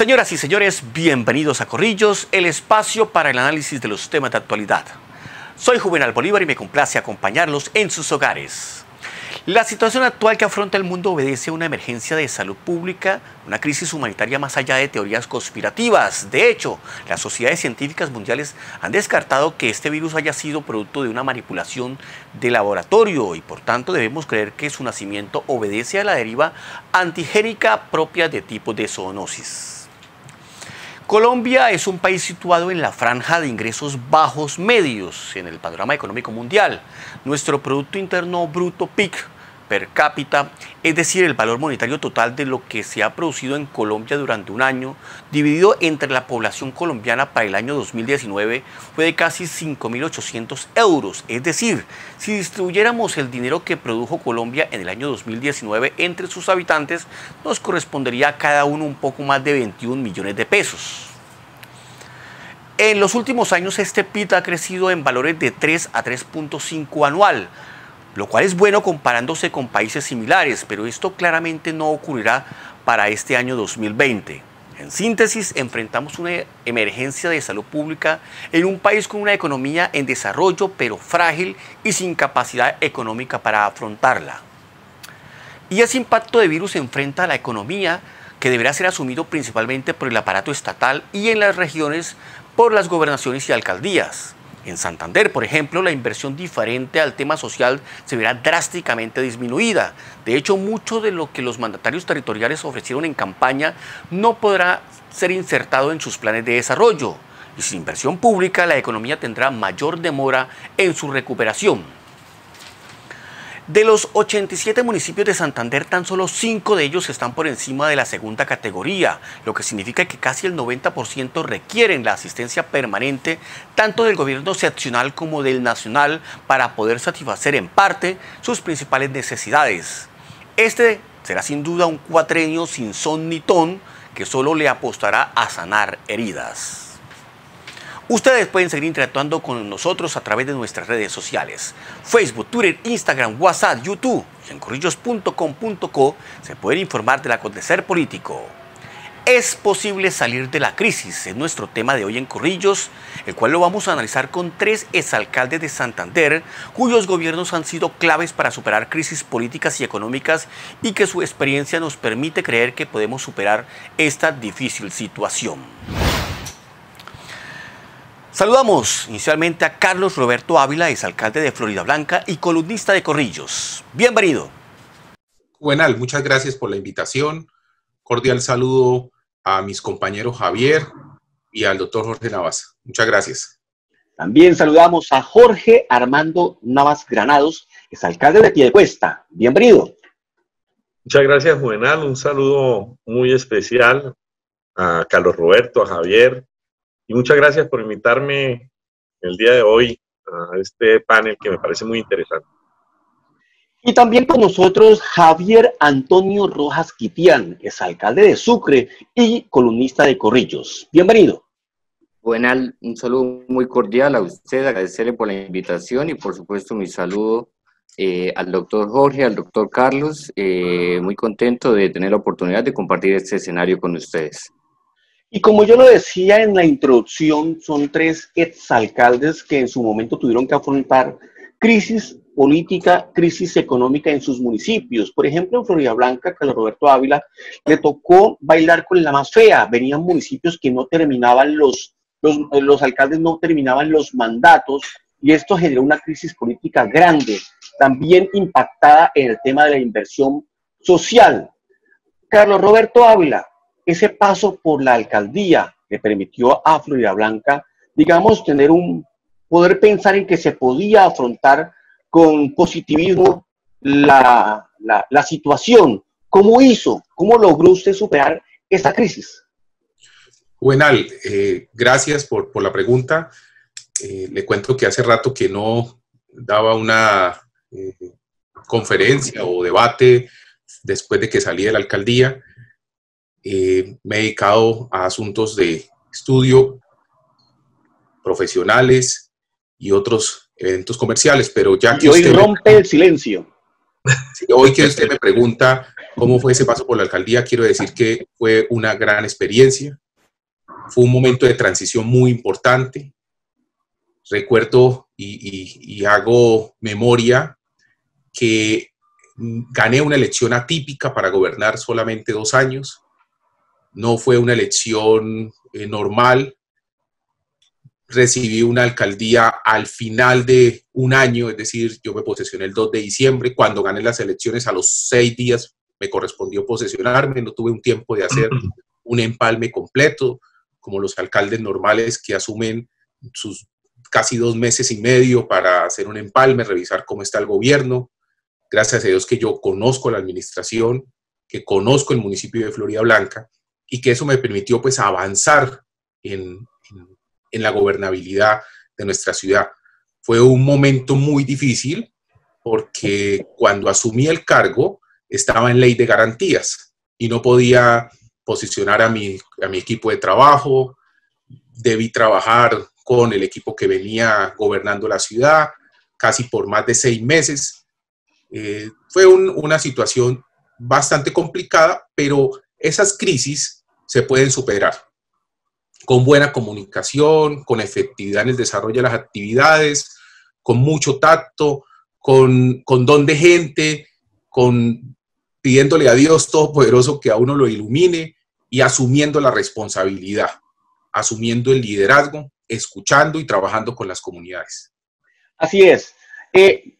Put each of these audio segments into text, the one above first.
Señoras y señores, bienvenidos a Corrillos, el espacio para el análisis de los temas de actualidad. Soy Juvenal Bolívar y me complace acompañarlos en sus hogares. La situación actual que afronta el mundo obedece a una emergencia de salud pública, una crisis humanitaria más allá de teorías conspirativas. De hecho, las sociedades científicas mundiales han descartado que este virus haya sido producto de una manipulación de laboratorio y por tanto debemos creer que su nacimiento obedece a la deriva antigénica propia de tipos de zoonosis. Colombia es un país situado en la franja de ingresos bajos medios en el panorama económico mundial. Nuestro Producto Interno Bruto PIB per cápita, es decir, el valor monetario total de lo que se ha producido en Colombia durante un año, dividido entre la población colombiana para el año 2019, fue de casi 5.800 euros. Es decir, si distribuyéramos el dinero que produjo Colombia en el año 2019 entre sus habitantes, nos correspondería a cada uno un poco más de 21 millones de pesos. En los últimos años este PIB ha crecido en valores de 3 a 3.5 anual, lo cual es bueno comparándose con países similares, pero esto claramente no ocurrirá para este año 2020. En síntesis, enfrentamos una emergencia de salud pública en un país con una economía en desarrollo, pero frágil y sin capacidad económica para afrontarla. Y ese impacto de virus enfrenta a la economía, que deberá ser asumido principalmente por el aparato estatal y en las regiones por las gobernaciones y alcaldías. En Santander, por ejemplo, la inversión diferente al tema social se verá drásticamente disminuida. De hecho, mucho de lo que los mandatarios territoriales ofrecieron en campaña no podrá ser insertado en sus planes de desarrollo. Y sin inversión pública, la economía tendrá mayor demora en su recuperación. De los 87 municipios de Santander, tan solo 5 de ellos están por encima de la segunda categoría, lo que significa que casi el 90% requieren la asistencia permanente tanto del gobierno seccional como del nacional para poder satisfacer en parte sus principales necesidades. Este será sin duda un cuatrenio sin son ni ton que solo le apostará a sanar heridas. Ustedes pueden seguir interactuando con nosotros a través de nuestras redes sociales, Facebook, Twitter, Instagram, WhatsApp, YouTube y en corrillos.com.co se pueden informar del acontecer político. ¿Es posible salir de la crisis? Es nuestro tema de hoy en Corrillos, el cual lo vamos a analizar con 3 exalcaldes de Santander, cuyos gobiernos han sido claves para superar crisis políticas y económicas y que su experiencia nos permite creer que podemos superar esta difícil situación. Saludamos inicialmente a Carlos Roberto Ávila, exalcalde de Floridablanca y columnista de Corrillos. Bienvenido. Juvenal, muchas gracias por la invitación. Cordial saludo a mis compañeros Javier y al doctor Jorge Navas. Muchas gracias. También saludamos a Jorge Armando Navas Granados, exalcalde de Piedecuesta. Bienvenido. Muchas gracias, Juvenal. Un saludo muy especial a Carlos Roberto, a Javier. Y muchas gracias por invitarme el día de hoy a este panel que me parece muy interesante. Y también con nosotros Javier Antonio Rojas Quitián, exalcalde de Sucre y columnista de Corrillos. Bienvenido. Buenal, un saludo muy cordial a usted, agradecerle por la invitación y por supuesto mi saludo al doctor Jorge, al doctor Carlos, muy contento de tener la oportunidad de compartir este escenario con ustedes. Y como yo lo decía en la introducción, son 3 exalcaldes que en su momento tuvieron que afrontar crisis política, crisis económica en sus municipios. Por ejemplo, en Floridablanca, Carlos Roberto Ávila, le tocó bailar con la más fea. Venían municipios que no terminaban los alcaldes no terminaban los mandatos y esto generó una crisis política grande, también impactada en el tema de la inversión social. Carlos Roberto Ávila, ese paso por la alcaldía le permitió a Floridablanca, digamos, poder pensar en que se podía afrontar con positivismo la situación. ¿Cómo hizo? ¿Cómo logró usted superar esta crisis? Juvenal, gracias por la pregunta. Le cuento que hace rato que no daba una conferencia o debate después de que salí de la alcaldía. Me he dedicado a asuntos de estudio, profesionales y otros eventos comerciales, pero ya que y hoy rompe el silencio. Sí, hoy que usted me pregunta cómo fue ese paso por la alcaldía, quiero decir que fue una gran experiencia, fue un momento de transición muy importante. Recuerdo y hago memoria que gané una elección atípica para gobernar solamente 2 años. No fue una elección normal. Recibí una alcaldía al final de un año, es decir, yo me posesioné el 2 de diciembre. Cuando gané las elecciones, a los 6 días me correspondió posesionarme. No tuve un tiempo de hacer un empalme completo, como los alcaldes normales que asumen sus casi 2 meses y medio para hacer un empalme, revisar cómo está el gobierno. Gracias a Dios que yo conozco la administración, que conozco el municipio de Florida Blanca y que eso me permitió pues avanzar en la gobernabilidad de nuestra ciudad. Fue un momento muy difícil porque cuando asumí el cargo estaba en ley de garantías y no podía posicionar a mi equipo de trabajo. Debí trabajar con el equipo que venía gobernando la ciudad casi por más de 6 meses. Fue una situación bastante complicada, pero esas crisis se pueden superar con buena comunicación, con efectividad en el desarrollo de las actividades, con mucho tacto, con don de gente, pidiéndole a Dios Todopoderoso que a uno lo ilumine y asumiendo la responsabilidad, asumiendo el liderazgo, escuchando y trabajando con las comunidades. Así es.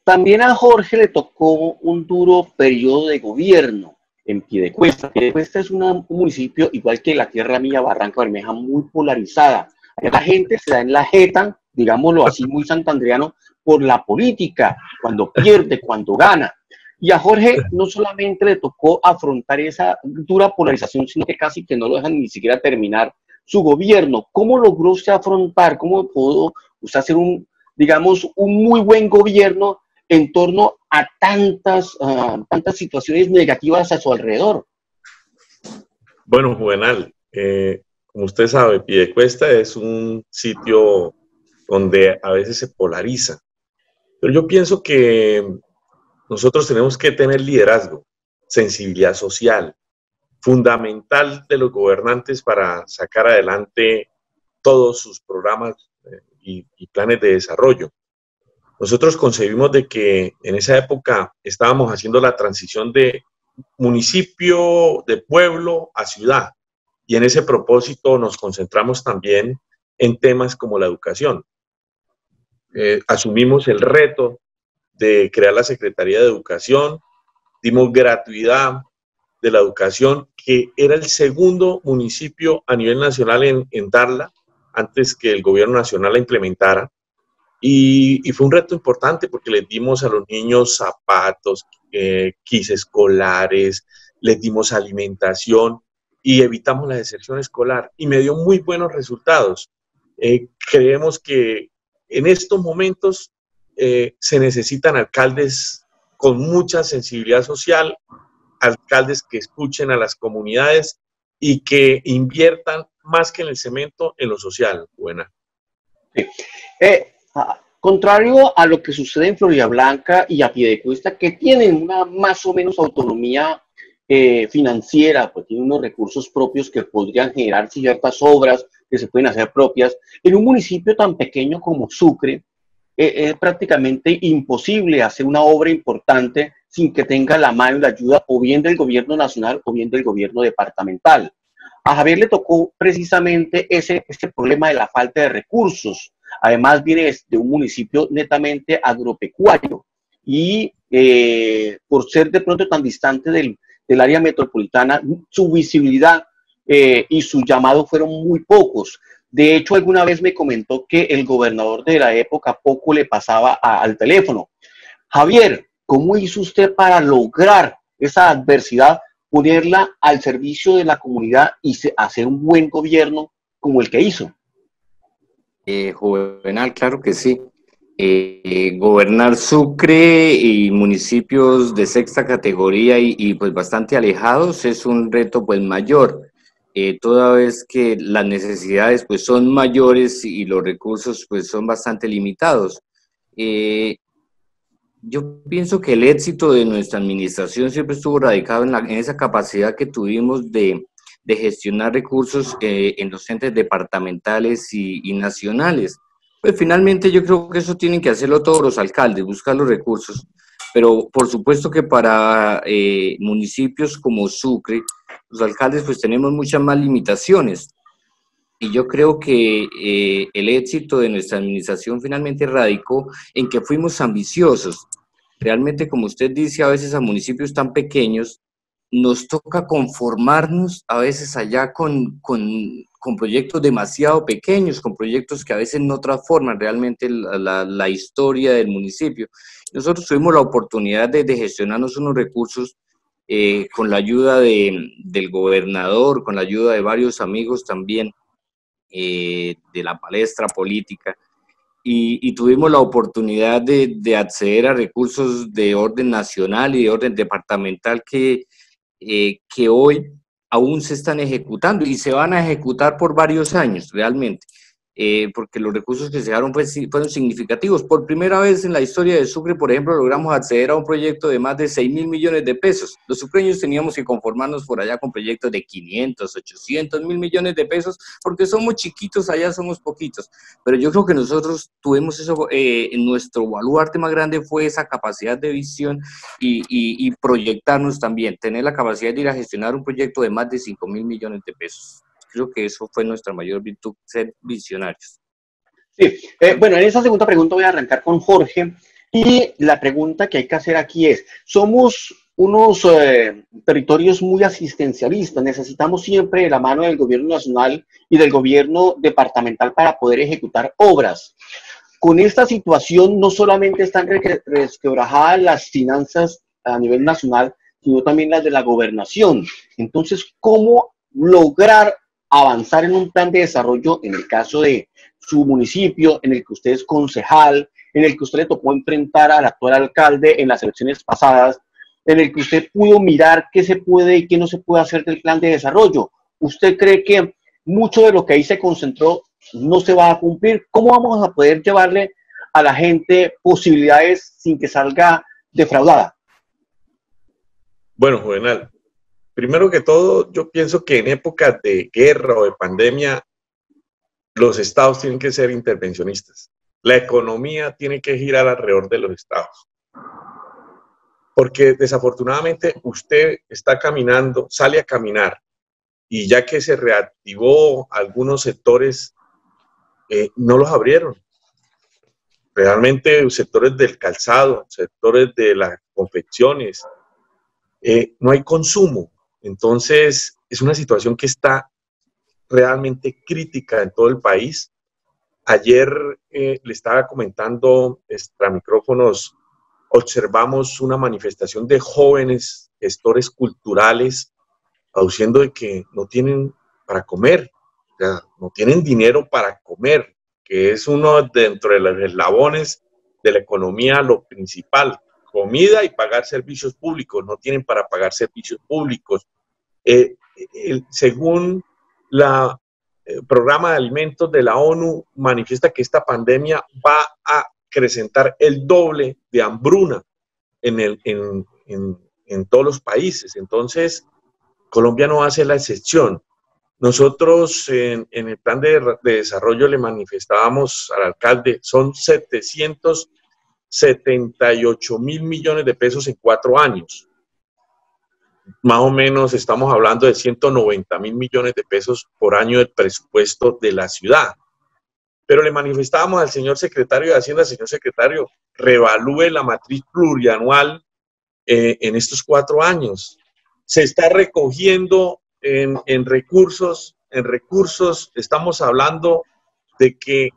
También a Jorge le tocó un duro periodo de gobierno en Piedecuesta. Piedecuesta es un municipio, igual que la tierra mía, Barranca Bermeja, muy polarizada. La gente se da en la jeta, digámoslo así, muy santandriano, por la política, cuando pierde, cuando gana. Y a Jorge no solamente le tocó afrontar esa dura polarización, sino que casi que no lo dejan ni siquiera terminar su gobierno. ¿Cómo logró usted afrontar, cómo pudo usted hacer un muy buen gobierno en torno a tantas situaciones negativas a su alrededor? Bueno, Juvenal, como usted sabe, Piedecuesta es un sitio donde a veces se polariza, pero yo pienso que nosotros tenemos que tener liderazgo, sensibilidad social, fundamental de los gobernantes para sacar adelante todos sus programas y planes de desarrollo. Nosotros concebimos de que en esa época estábamos haciendo la transición de municipio, de pueblo a ciudad, y en ese propósito nos concentramos también en temas como la educación. Asumimos el reto de crear la Secretaría de Educación, dimos gratuidad de la educación, que era el segundo municipio a nivel nacional en darla, antes que el gobierno nacional la implementara. Y fue un reto importante porque les dimos a los niños zapatos, kits escolares, les dimos alimentación y evitamos la deserción escolar. Y me dio muy buenos resultados. Creemos que en estos momentos se necesitan alcaldes con mucha sensibilidad social, alcaldes que escuchen a las comunidades y que inviertan más que en el cemento, en lo social. Buena. Sí. Contrario a lo que sucede en Florida Blanca y a Piedecuesta, que tienen una más o menos autonomía financiera, pues tienen unos recursos propios que podrían generar ciertas obras que se pueden hacer propias, en un municipio tan pequeño como Sucre, es prácticamente imposible hacer una obra importante sin que tenga la mano y la ayuda o bien del gobierno nacional o bien del gobierno departamental. A Javier le tocó precisamente ese problema de la falta de recursos. Además viene de un municipio netamente agropecuario y por ser de pronto tan distante del área metropolitana, su visibilidad y su llamado fueron muy pocos. De hecho, alguna vez me comentó que el gobernador de la época poco le pasaba al teléfono. Javier, ¿cómo hizo usted para lograr esa adversidad, ponerla al servicio de la comunidad y hacer un buen gobierno como el que hizo? Juvenal, claro que sí. Gobernar Sucre y municipios de sexta categoría y pues bastante alejados es un reto pues mayor, toda vez que las necesidades pues son mayores y los recursos pues son bastante limitados. Yo pienso que el éxito de nuestra administración siempre estuvo radicado en esa capacidad que tuvimos de gestionar recursos en los entes departamentales y nacionales. Pues finalmente yo creo que eso tienen que hacerlo todos los alcaldes, buscar los recursos, pero por supuesto que para municipios como Sucre, los alcaldes pues tenemos muchas más limitaciones. Y yo creo que el éxito de nuestra administración finalmente radicó en que fuimos ambiciosos. Realmente, como usted dice, a veces a municipios tan pequeños nos toca conformarnos a veces allá con proyectos demasiado pequeños, con proyectos que a veces no transforman realmente la historia del municipio. Nosotros tuvimos la oportunidad de gestionarnos unos recursos con la ayuda del gobernador, con la ayuda de varios amigos también, de la palestra política, y tuvimos la oportunidad de acceder a recursos de orden nacional y de orden departamental que hoy aún se están ejecutando y se van a ejecutar por varios años realmente, porque los recursos que se dieron fueron significativos. Por primera vez en la historia de Sucre, por ejemplo, logramos acceder a un proyecto de más de 6.000 millones de pesos. Los sucreños teníamos que conformarnos por allá con proyectos de 500, 800 mil millones de pesos, porque somos chiquitos, allá somos poquitos. Pero yo creo que nosotros tuvimos eso, nuestro baluarte más grande fue esa capacidad de visión y proyectarnos también, tener la capacidad de ir a gestionar un proyecto de más de 5.000 millones de pesos. Creo que eso fue nuestra mayor virtud, ser visionarios. Sí, bueno, en esa segunda pregunta voy a arrancar con Jorge, y la pregunta que hay que hacer aquí es, somos unos territorios muy asistencialistas, necesitamos siempre la mano del gobierno nacional y del gobierno departamental para poder ejecutar obras. Con esta situación no solamente están resquebrajadas las finanzas a nivel nacional, sino también las de la gobernación. Entonces, ¿cómo lograr avanzar en un plan de desarrollo en el caso de su municipio, en el que usted es concejal, en el que usted le tocó enfrentar al actual alcalde en las elecciones pasadas, en el que usted pudo mirar qué se puede y qué no se puede hacer del plan de desarrollo? ¿Usted cree que mucho de lo que ahí se concentró no se va a cumplir? ¿Cómo vamos a poder llevarle a la gente posibilidades sin que salga defraudada? Bueno, Juvenal, primero que todo, yo pienso que en épocas de guerra o de pandemia, los estados tienen que ser intervencionistas. La economía tiene que girar alrededor de los estados. Porque desafortunadamente usted está caminando, sale a caminar, y ya que se reactivó algunos sectores, no los abrieron. Realmente sectores del calzado, sectores de las confecciones, no hay consumo. Entonces, es una situación que está realmente crítica en todo el país. Ayer le estaba comentando extra micrófonos, observamos una manifestación de jóvenes gestores culturales aduciendo de que no tienen para comer, o sea, no tienen dinero para comer, que es uno dentro de los eslabones de la economía lo principal, comida y pagar servicios públicos, no tienen para pagar servicios públicos. Según el programa de alimentos de la ONU, manifiesta que esta pandemia va a acrecentar el doble de hambruna en todos los países. Entonces, Colombia no hace la excepción. Nosotros en el plan de desarrollo le manifestábamos al alcalde, son 778 mil millones de pesos en 4 años. Más o menos estamos hablando de 190 mil millones de pesos por año del presupuesto de la ciudad. Pero le manifestábamos al señor secretario de Hacienda, señor secretario, reevalúe la matriz plurianual en estos 4 años. Se está recogiendo en recursos, estamos hablando de que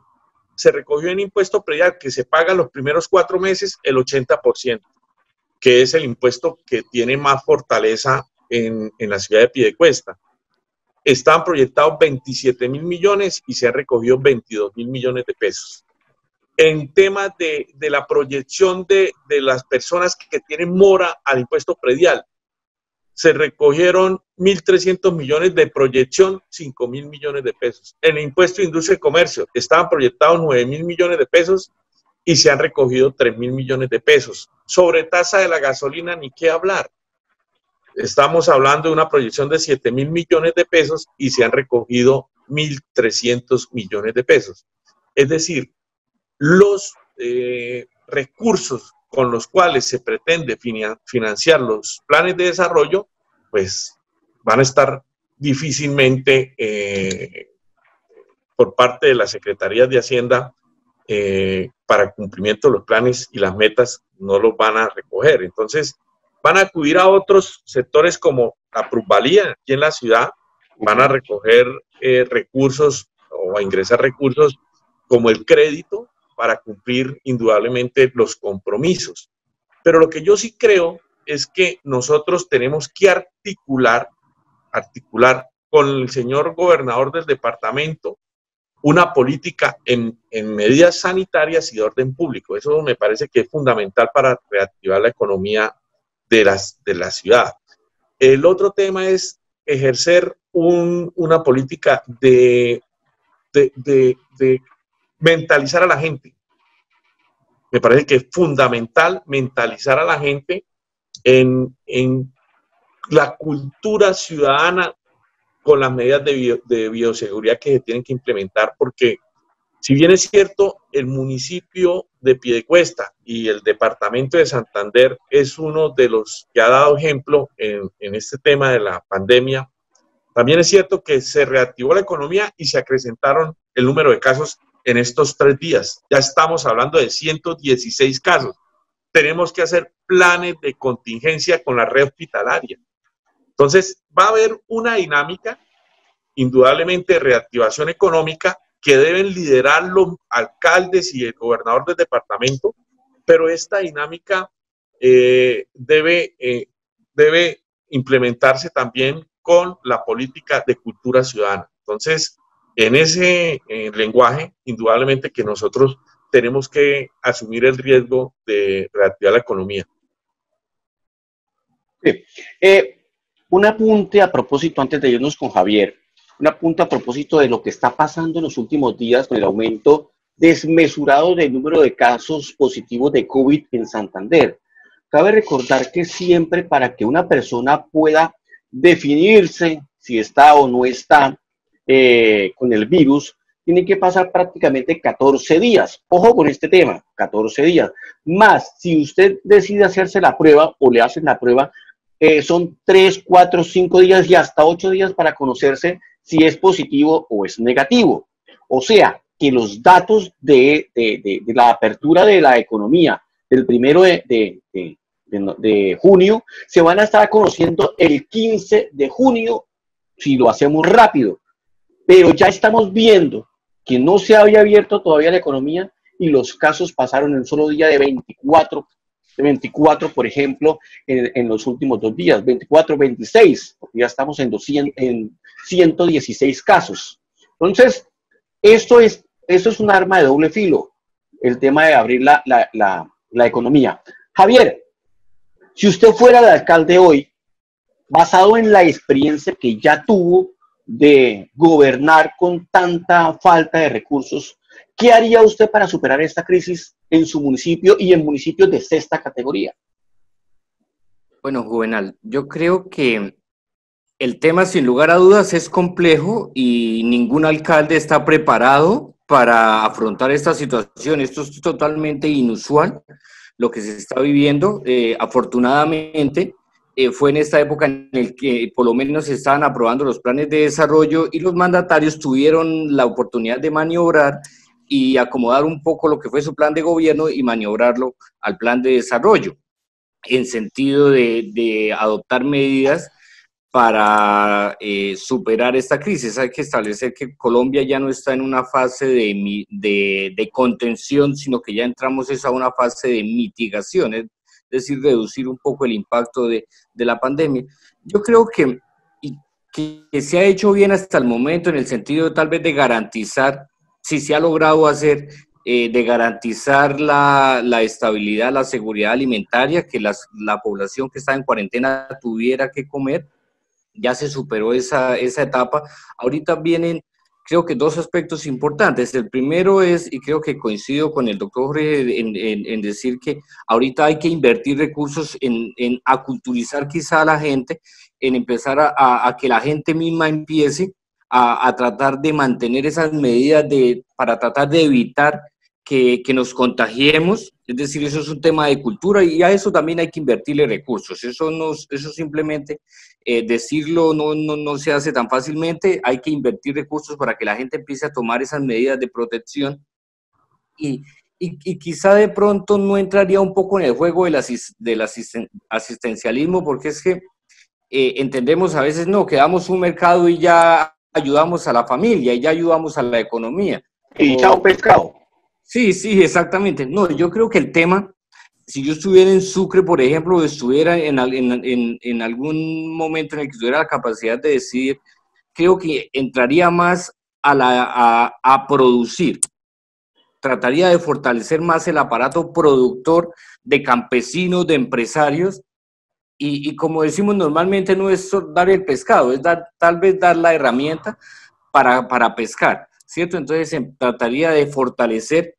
se recogió en impuesto predial que se paga los primeros 4 meses el 80%, que es el impuesto que tiene más fortaleza en la ciudad de Piedecuesta. Están proyectados 27 mil millones y se han recogido 22 mil millones de pesos. En temas de la proyección de las personas que tienen mora al impuesto predial, se recogieron 1.300 millones de proyección, 5.000 millones de pesos. En el impuesto de industria y comercio estaban proyectados 9.000 millones de pesos y se han recogido 3.000 millones de pesos. Sobre tasa de la gasolina, ni qué hablar. Estamos hablando de una proyección de 7.000 millones de pesos y se han recogido 1.300 millones de pesos. Es decir, los recursos con los cuales se pretende financiar los planes de desarrollo, pues van a estar difícilmente por parte de la Secretaría de Hacienda para el cumplimiento de los planes y las metas, no los van a recoger. Entonces, van a acudir a otros sectores como la plusvalía aquí en la ciudad, van a recoger recursos o a ingresar recursos como el crédito para cumplir indudablemente los compromisos. Pero lo que yo sí creo es que nosotros tenemos que articular con el señor gobernador del departamento una política en medidas sanitarias y de orden público. Eso me parece que es fundamental para reactivar la economía de la ciudad. El otro tema es ejercer una política de mentalizar a la gente. Me parece que es fundamental mentalizar a la gente en la cultura ciudadana con las medidas de bioseguridad que se tienen que implementar, porque si bien es cierto, el municipio de Piedecuesta y el departamento de Santander es uno de los que ha dado ejemplo en este tema de la pandemia, también es cierto que se reactivó la economía y se acrecentaron el número de casos en estos 3 días. Ya estamos hablando de 116 casos. Tenemos que hacer planes de contingencia con la red hospitalaria. Entonces, va a haber una dinámica, indudablemente, de reactivación económica que deben liderar los alcaldes y el gobernador del departamento, pero esta dinámica debe implementarse también con la política de cultura ciudadana. Entonces, en ese lenguaje, indudablemente que nosotros tenemos que asumir el riesgo de reactivar la economía. Sí. Un apunte a propósito, antes de irnos con Javier, un apunte a propósito de lo que está pasando en los últimos días con el aumento desmesurado del número de casos positivos de COVID en Santander. Cabe recordar que siempre para que una persona pueda definirse si está o no está con el virus, tiene que pasar prácticamente 14 días. Ojo con este tema, 14 días. Más, si usted decide hacerse la prueba o le hacen la prueba, son 3, 4, 5 días y hasta 8 días para conocerse si es positivo o es negativo. O sea, que los datos de la apertura de la economía del 1 de junio se van a estar conociendo el 15 de junio si lo hacemos rápido. Pero ya estamos viendo que no se había abierto todavía la economía y los casos pasaron en un solo día de 24, por ejemplo, en los últimos 2 días, 24, 26, porque ya estamos en 116 casos. Entonces, esto es un arma de doble filo, el tema de abrir la economía. Javier, si usted fuera el alcalde hoy, basado en la experiencia que ya tuvo de gobernar con tanta falta de recursos, ¿qué haría usted para superar esta crisis en su municipio y en municipios de 6ª categoría? Bueno, Juvenal, yo creo que el tema, sin lugar a dudas, es complejo y ningún alcalde está preparado para afrontar esta situación. Esto es totalmente inusual, lo que se está viviendo. Afortunadamente, fue en esta época en la que por lo menos se estaban aprobando los planes de desarrollo y los mandatarios tuvieron la oportunidad de maniobrar y acomodar un poco lo que fue su plan de gobierno y maniobrarlo al plan de desarrollo, en sentido de adoptar medidas para superar esta crisis. Hay que establecer que Colombia ya no está en una fase de contención, sino que ya entramos a una fase de mitigación, es decir, reducir un poco el impacto de la pandemia. Yo creo que se ha hecho bien hasta el momento en el sentido tal vez de garantizar, si se ha logrado hacer, de garantizar la estabilidad, la seguridad alimentaria, que la población que está en cuarentena tuviera que comer. Ya se superó esa etapa. Ahorita vienen creo que dos aspectos importantes. El primero es, y creo que coincido con el doctor Jorge en decir que ahorita hay que invertir recursos en aculturizar quizá a la gente, en empezar a que la gente misma empiece a tratar de mantener esas medidas para tratar de evitar que nos contagiemos. Es decir, eso es un tema de cultura y a eso también hay que invertirle recursos. Eso simplemente decirlo no se hace tan fácilmente. Hay que invertir recursos para que la gente empiece a tomar esas medidas de protección y quizá de pronto no entraría un poco en el juego del asistencialismo, porque es que entendemos a veces, no, que damos un mercado y ya ayudamos a la familia y ya ayudamos a la economía. Y chao pescado. Sí, exactamente. No, yo creo que el tema, si yo estuviera en Sucre, por ejemplo, o estuviera en algún momento en el que tuviera la capacidad de decidir, creo que entraría más a producir. Trataría de fortalecer más el aparato productor de campesinos, de empresarios, y como decimos normalmente, no es dar el pescado, es tal vez dar la herramienta para pescar, ¿cierto? Entonces trataría de fortalecer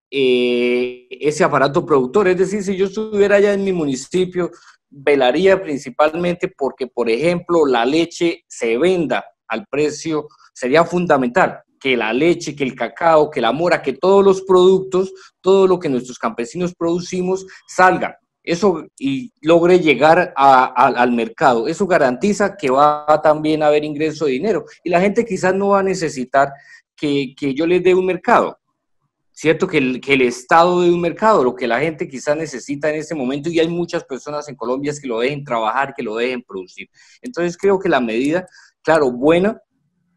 ese aparato productor. Es decir, si yo estuviera allá en mi municipio, velaría principalmente porque, por ejemplo, la leche se venda al precio. Sería fundamental que la leche, que el cacao, que la mora, que todos los productos, todo lo que nuestros campesinos producimos salgan. Eso y logre llegar al mercado. Eso garantiza que va a también a haber ingreso de dinero. Y la gente quizás no va a necesitar que yo les dé un mercado. Cierto que el Estado dé un mercado, lo que la gente quizás necesita en este momento, y hay muchas personas en Colombia que lo dejen trabajar, que lo dejen producir. Entonces creo que la medida, claro, buena,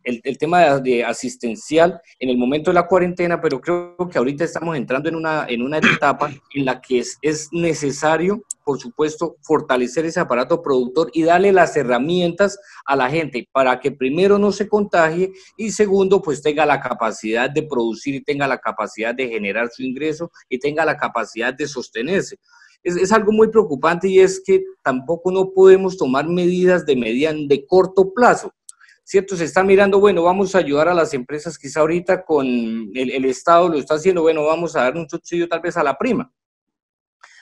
el tema de asistencial en el momento de la cuarentena, pero creo que ahorita estamos entrando en una etapa en la que es necesario, por supuesto, fortalecer ese aparato productor y darle las herramientas a la gente para que primero no se contagie y segundo, pues tenga la capacidad de producir y tenga la capacidad de generar su ingreso y tenga la capacidad de sostenerse. Es algo muy preocupante y es que tampoco no podemos tomar medidas de corto plazo. ¿Cierto? Se está mirando, bueno, vamos a ayudar a las empresas, quizá ahorita con el Estado lo está haciendo, bueno, vamos a dar un subsidio tal vez a la prima.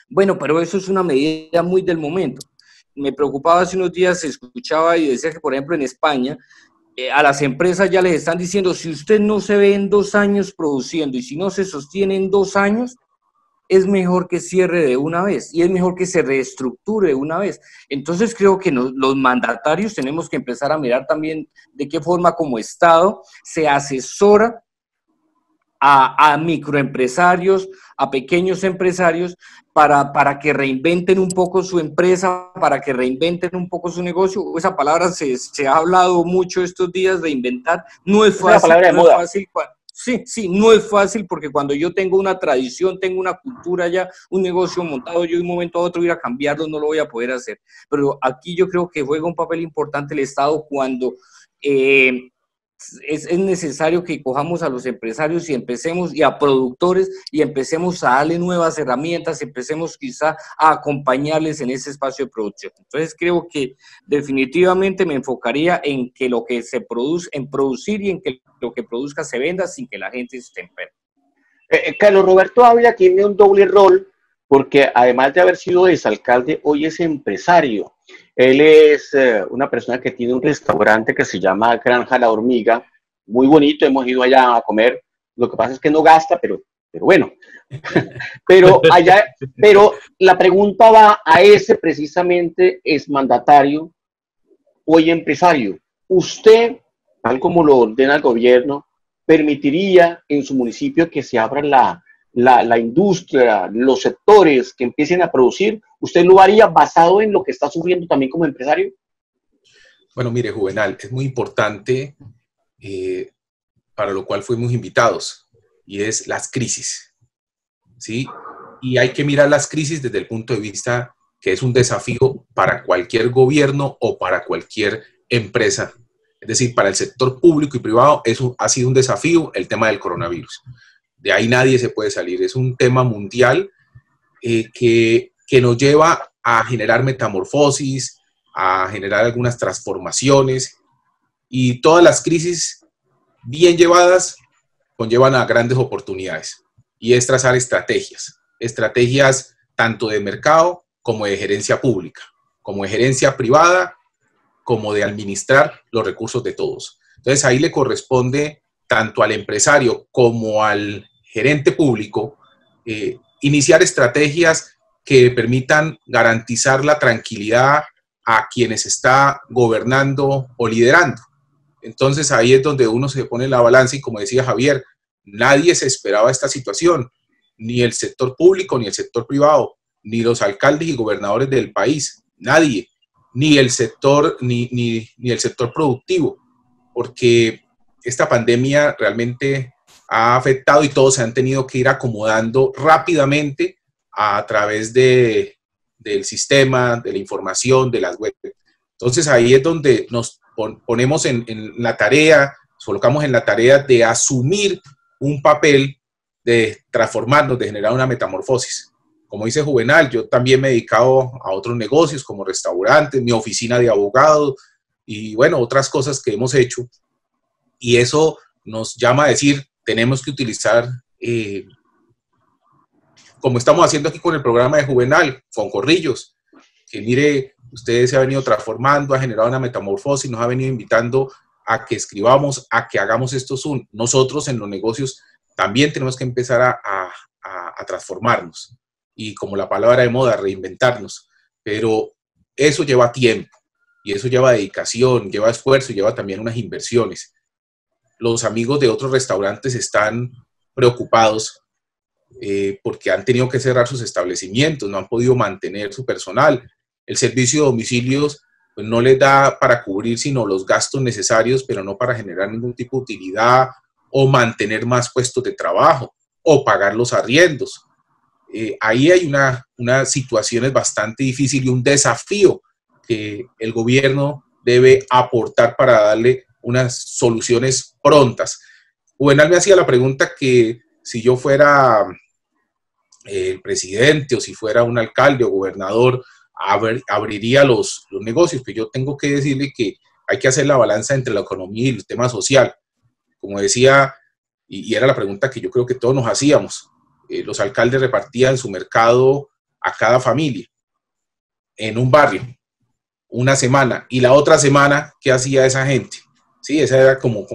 Bueno, pero eso es una medida muy del momento. Me preocupaba hace unos días, escuchaba y decía que, por ejemplo, en España, a las empresas ya les están diciendo, si usted no se ve en 2 años produciendo y si no se sostiene en 2 años, es mejor que cierre de una vez y es mejor que se reestructure de una vez. Entonces creo que los mandatarios tenemos que empezar a mirar también de qué forma como Estado se asesora a microempresarios, a pequeños empresarios, para que reinventen un poco su empresa, para que reinventen un poco su negocio. Esa palabra se ha hablado mucho estos días, reinventar. No es fácil. Es una palabra de moda. Sí, no es fácil porque cuando yo tengo una tradición, tengo una cultura ya, un negocio montado, yo de un momento a otro ir a cambiarlo no lo voy a poder hacer. Pero aquí yo creo que juega un papel importante el Estado cuando es necesario que cojamos a los empresarios y empecemos, y a productores, y empecemos a darle nuevas herramientas, empecemos quizá a acompañarles en ese espacio de producción. Entonces creo que definitivamente me enfocaría en que lo que se produce, en producir y en que lo que produzca se venda sin que la gente esté enferma. Carlos Roberto Ávila tiene un doble rol porque además de haber sido exalcalde, hoy es empresario. Él es una persona que tiene un restaurante que se llama Granja La Hormiga, muy bonito, hemos ido allá a comer, lo que pasa es que no gasta, pero bueno. pero la pregunta va a ese precisamente exmandatario, hoy empresario. Usted, tal como lo ordena el gobierno, permitiría en su municipio que se abra la industria, los sectores que empiecen a producir. ¿Usted lo haría basado en lo que está sufriendo también como empresario? Bueno, mire, Juvenal, es muy importante para lo cual fuimos invitados, y es las crisis, ¿sí? Y hay que mirar las crisis desde el punto de vista que es un desafío para cualquier gobierno o para cualquier empresa. Es decir, para el sector público y privado ha sido un desafío el tema del coronavirus. De ahí nadie se puede salir. Es un tema mundial que nos lleva a generar metamorfosis, a generar algunas transformaciones, y todas las crisis bien llevadas, conllevan a grandes oportunidades. Y es trazar estrategias tanto de mercado como de gerencia pública, como de gerencia privada, como de administrar los recursos de todos. Entonces ahí le corresponde tanto al empresario como al gerente público iniciar estrategias que permitan garantizar la tranquilidad a quienes está gobernando o liderando. Entonces ahí es donde uno se pone en la balanza y, como decía Javier, nadie se esperaba esta situación, ni el sector público, ni el sector privado, ni los alcaldes y gobernadores del país, nadie, ni el sector, ni el sector productivo, porque esta pandemia realmente ha afectado y todos se han tenido que ir acomodando rápidamente a través del sistema, de la información, de las web. Entonces ahí es donde nos ponemos en la tarea, nos colocamos en la tarea de asumir un papel, de transformarnos, de generar una metamorfosis. Como dice Juvenal, yo también me he dedicado a otros negocios como restaurantes, mi oficina de abogado y bueno, otras cosas que hemos hecho. Y eso nos llama a decir, tenemos que utilizar, como estamos haciendo aquí con el programa de Juvenal, con Corrillos, que mire, usted se ha venido transformando, ha generado una metamorfosis, nos ha venido invitando a que escribamos, a que hagamos esto Zoom. Nosotros en los negocios también tenemos que empezar a transformarnos. Y como la palabra de moda, reinventarnos. Pero eso lleva tiempo, y eso lleva dedicación, lleva esfuerzo, y lleva también unas inversiones. Los amigos de otros restaurantes están preocupados porque han tenido que cerrar sus establecimientos, no han podido mantener su personal. El servicio de domicilios pues, no les da para cubrir sino los gastos necesarios, pero no para generar ningún tipo de utilidad o mantener más puestos de trabajo o pagar los arriendos. Ahí hay unas situaciones bastante difíciles y un desafío que el gobierno debe aportar para darle unas soluciones prontas. Juvenal me hacía la pregunta que si yo fuera el presidente o si fuera un alcalde o gobernador, abriría los negocios, que yo tengo que decirle que hay que hacer la balanza entre la economía y el tema social. Como decía, y era la pregunta que yo creo que todos nos hacíamos, los alcaldes repartían su mercado a cada familia en un barrio, una semana, y la otra semana, ¿qué hacía esa gente? Sí, esa era como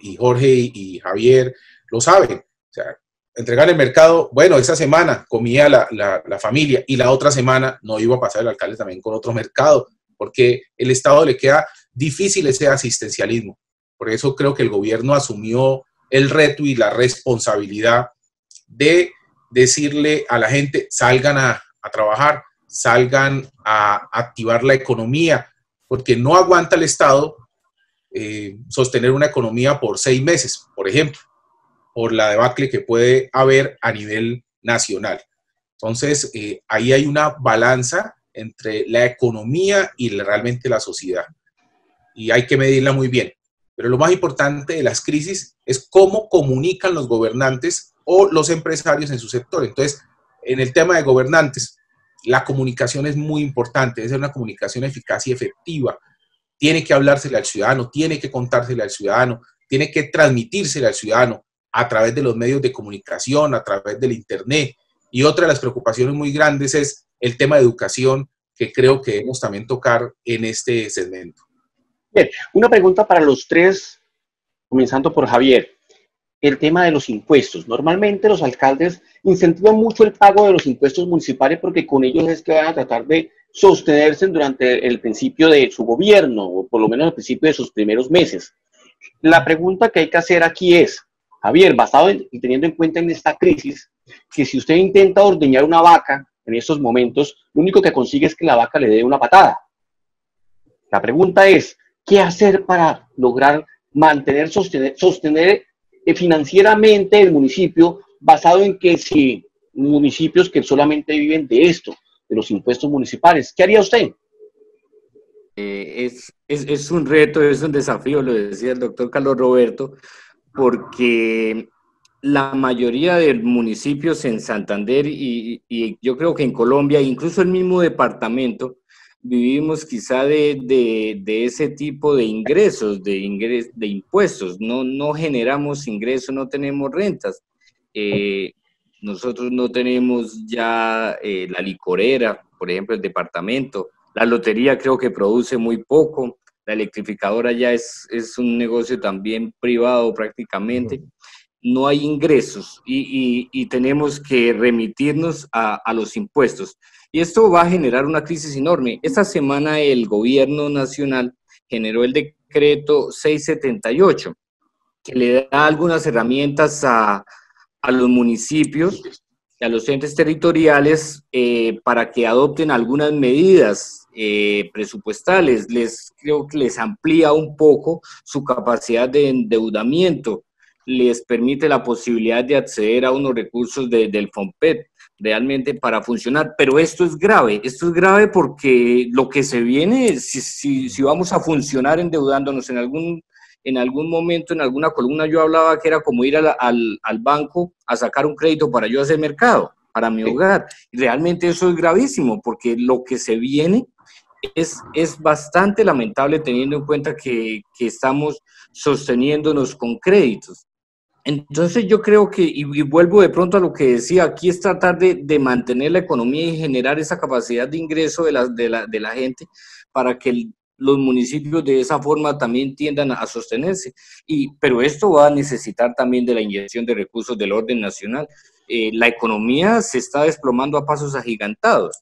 y Jorge y Javier lo saben, o sea, entregar el mercado, bueno, esa semana comía la familia y la otra semana no iba a pasar el alcalde también con otro mercado, porque el Estado le queda difícil ese asistencialismo. Por eso creo que el gobierno asumió el reto y la responsabilidad de decirle a la gente, salgan a trabajar, salgan a activar la economía, porque no aguanta el Estado sostener una economía por 6 meses, por ejemplo, por la debacle que puede haber a nivel nacional. Entonces, ahí hay una balanza entre la economía y realmente la sociedad, y hay que medirla muy bien. Pero lo más importante de las crisis es cómo comunican los gobernantes o los empresarios en su sector. Entonces, en el tema de gobernantes, la comunicación es muy importante, debe ser una comunicación eficaz y efectiva. Tiene que hablársele al ciudadano, tiene que contársele al ciudadano, tiene que transmitírsele al ciudadano a través de los medios de comunicación, a través del internet. Y otra de las preocupaciones muy grandes es el tema de educación, que creo que debemos también tocar en este segmento. Bien, una pregunta para los tres, comenzando por Javier. El tema de los impuestos. Normalmente los alcaldes incentivan mucho el pago de los impuestos municipales porque con ellos es que van a tratar de sostenerse durante el principio de su gobierno, o por lo menos el principio de sus primeros meses. La pregunta que hay que hacer aquí es, Javier, basado y teniendo en cuenta en esta crisis, que si usted intenta ordeñar una vaca en estos momentos, lo único que consigue es que la vaca le dé una patada. La pregunta es, ¿qué hacer para lograr mantener, sostener financieramente el municipio, basado en que si municipios que solamente viven de esto, de los impuestos municipales? ¿Qué haría usted? Es un reto, es un desafío, lo decía el doctor Carlos Roberto, porque la mayoría de municipios en Santander y yo creo que en Colombia, incluso el mismo departamento, vivimos quizá de ese tipo de ingresos, de impuestos, no generamos ingresos, no tenemos rentas. Nosotros no tenemos ya la licorera, por ejemplo, el departamento. La lotería creo que produce muy poco. La electrificadora ya es un negocio también privado prácticamente. No hay ingresos y tenemos que remitirnos a los impuestos. Y esto va a generar una crisis enorme. Esta semana el gobierno nacional generó el decreto 678, que le da algunas herramientas a los municipios y a los entes territoriales para que adopten algunas medidas presupuestales. Creo que les amplía un poco su capacidad de endeudamiento, les permite la posibilidad de acceder a unos recursos del FOMPET realmente para funcionar, pero esto es grave porque lo que se viene, si vamos a funcionar endeudándonos en algún momento, en alguna columna yo hablaba que era como ir al banco a sacar un crédito para yo hacer mercado, para mi hogar. Y realmente eso es gravísimo, porque lo que se viene es bastante lamentable teniendo en cuenta que estamos sosteniéndonos con créditos. Entonces yo creo que, y vuelvo de pronto a lo que decía, aquí es tratar de mantener la economía y generar esa capacidad de ingreso de la gente para que los municipios de esa forma también tiendan a sostenerse. Pero esto va a necesitar también de la inyección de recursos del orden nacional. La economía se está desplomando a pasos agigantados.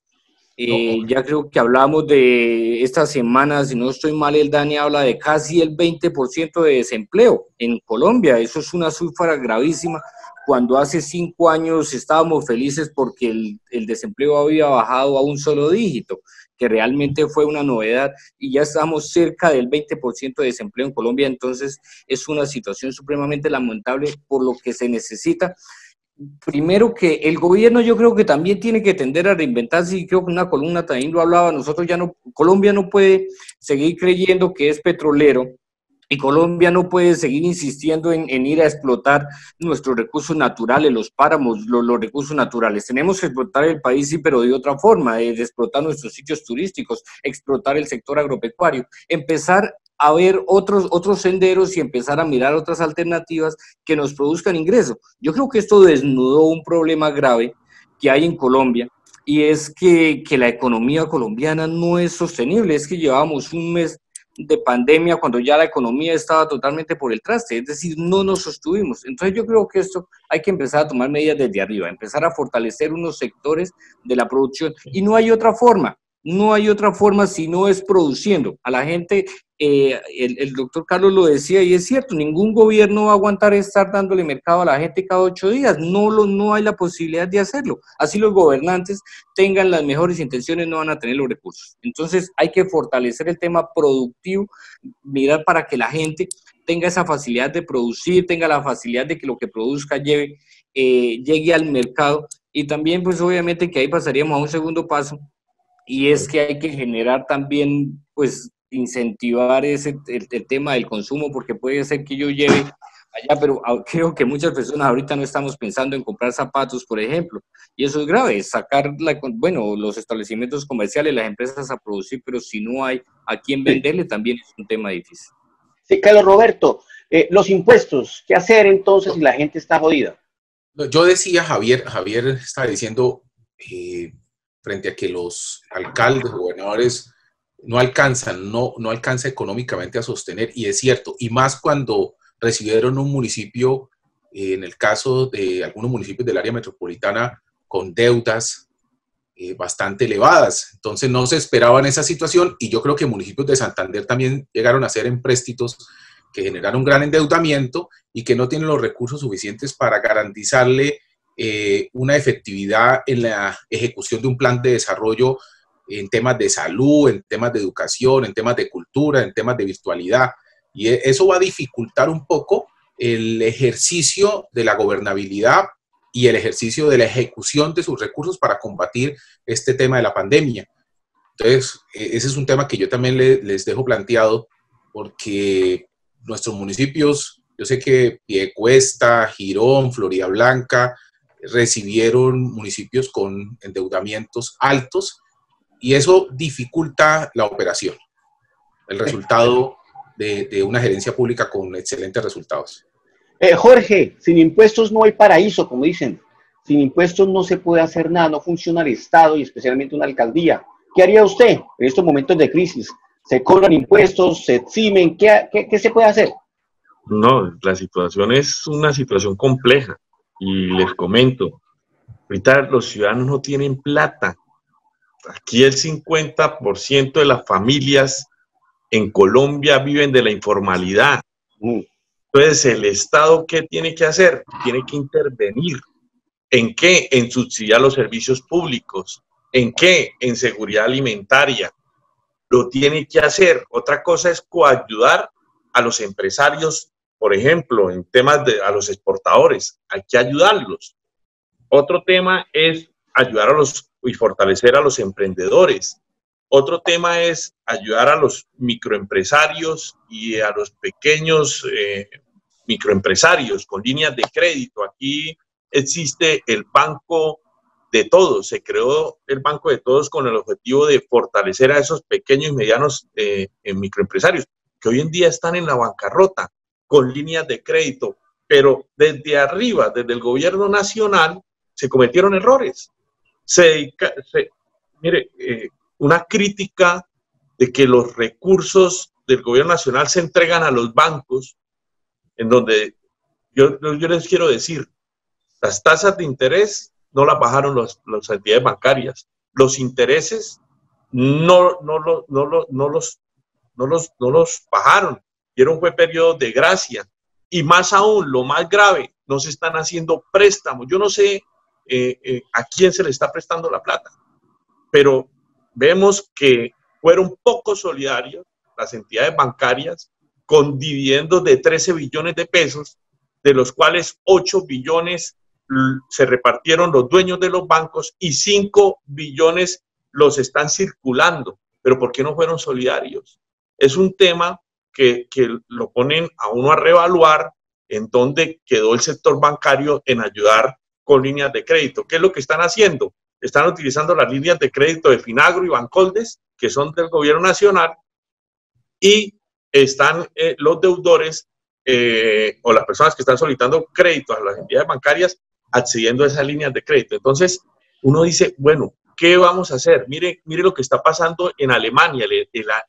Ya creo que hablamos de esta semana, si no estoy mal, el Dani habla de casi el 20% de desempleo en Colombia. Eso es una cifra gravísima, cuando hace 5 años estábamos felices porque el desempleo había bajado a un solo dígito, que realmente fue una novedad, y ya estamos cerca del 20% de desempleo en Colombia. Entonces es una situación supremamente lamentable, por lo que se necesita primero que el gobierno, yo creo que también tiene que tender a reinventarse, y creo que una columna también lo hablaba. Nosotros ya no, Colombia no puede seguir creyendo que es petrolero, y Colombia no puede seguir insistiendo en ir a explotar nuestros recursos naturales, los páramos, los recursos naturales. Tenemos que explotar el país, sí, pero de otra forma, de explotar nuestros sitios turísticos, explotar el sector agropecuario, empezar a ver otros senderos y empezar a mirar otras alternativas que nos produzcan ingresos. Yo creo que esto desnudó un problema grave que hay en Colombia, y es que la economía colombiana no es sostenible. Es que llevábamos un mes de pandemia cuando ya la economía estaba totalmente por el traste, es decir, no nos sostuvimos. Entonces yo creo que esto hay que empezar a tomar medidas desde arriba, empezar a fortalecer unos sectores de la producción, y no hay otra forma. No hay otra forma si no es produciendo. A la gente, el doctor Carlos lo decía, y es cierto, ningún gobierno va a aguantar estar dándole mercado a la gente cada 8 días. No hay la posibilidad de hacerlo. Así los gobernantes tengan las mejores intenciones, no van a tener los recursos. Entonces hay que fortalecer el tema productivo, mirar para que la gente tenga esa facilidad de producir, tenga la facilidad de que lo que produzca llegue al mercado. Y también, pues obviamente que ahí pasaríamos a un segundo paso, y es que hay que generar también, pues, incentivar el tema del consumo, porque puede ser que yo lleve allá, pero creo que muchas personas ahorita no estamos pensando en comprar zapatos, por ejemplo, y eso es grave, sacar, los establecimientos comerciales, las empresas a producir, pero si no hay a quién venderle, también es un tema difícil. Sí, Carlos Roberto, los impuestos, ¿qué hacer entonces si la gente está jodida? Yo decía, Javier estaba diciendo, frente a que los alcaldes, gobernadores no alcanza económicamente a sostener, y es cierto, y más cuando recibieron un municipio, en el caso de algunos municipios del área metropolitana, con deudas bastante elevadas. Entonces no se esperaban esa situación, y yo creo que municipios de Santander también llegaron a hacer empréstitos que generaron un gran endeudamiento y que no tienen los recursos suficientes para garantizarle una efectividad en la ejecución de un plan de desarrollo en temas de salud, en temas de educación, en temas de cultura, en temas de virtualidad. Y eso va a dificultar un poco el ejercicio de la gobernabilidad y el ejercicio de la ejecución de sus recursos para combatir este tema de la pandemia. Entonces, ese es un tema que yo también les dejo planteado, porque nuestros municipios, yo sé que Piedecuesta, Girón, Floridablanca, recibieron municipios con endeudamientos altos, y eso dificulta la operación, el resultado de una gerencia pública con excelentes resultados. Jorge, sin impuestos no hay paraíso, como dicen. Sin impuestos no se puede hacer nada, no funciona el Estado y especialmente una alcaldía. ¿Qué haría usted en estos momentos de crisis? ¿Se cobran impuestos? ¿Se eximen? ¿Qué se puede hacer? No, la situación es una situación compleja y les comento, ahorita los ciudadanos no tienen plata. Aquí el 50% de las familias en Colombia viven de la informalidad. Entonces, ¿el Estado qué tiene que hacer? Tiene que intervenir. ¿En qué? En subsidiar los servicios públicos. ¿En qué? En seguridad alimentaria. Lo tiene que hacer. Otra cosa es coayudar a los empresarios, por ejemplo, en temas a los exportadores. Hay que ayudarlos. Otro tema es ayudar y fortalecer a los emprendedores. Otro tema es ayudar a los microempresarios y a los pequeños microempresarios con líneas de crédito. Aquí existe el Banco de Todos. Se creó el Banco de Todos con el objetivo de fortalecer a esos pequeños y medianos microempresarios que hoy en día están en la bancarrota con líneas de crédito. Pero desde arriba, desde el gobierno nacional, se cometieron errores. Mire, una crítica de que los recursos del gobierno nacional se entregan a los bancos, en donde yo les quiero decir, las tasas de interés no las bajaron las entidades bancarias, los intereses no los bajaron, dieron fue periodo de gracia, y más aún, lo más grave, no se están haciendo préstamos. Yo no sé a quién se le está prestando la plata, pero vemos que fueron poco solidarios las entidades bancarias con dividendos de 13 billones de pesos, de los cuales 8 billones se repartieron los dueños de los bancos y 5 billones los están circulando. ¿Pero por qué no fueron solidarios? Es un tema que lo ponen a uno a reevaluar en dónde quedó el sector bancario en ayudar con líneas de crédito. ¿Qué es lo que están haciendo? Están utilizando las líneas de crédito de Finagro y Bancoldes, que son del gobierno nacional, y están los deudores o las personas que están solicitando crédito a las entidades bancarias accediendo a esas líneas de crédito. Entonces, uno dice, bueno, ¿qué vamos a hacer? Mire lo que está pasando en Alemania.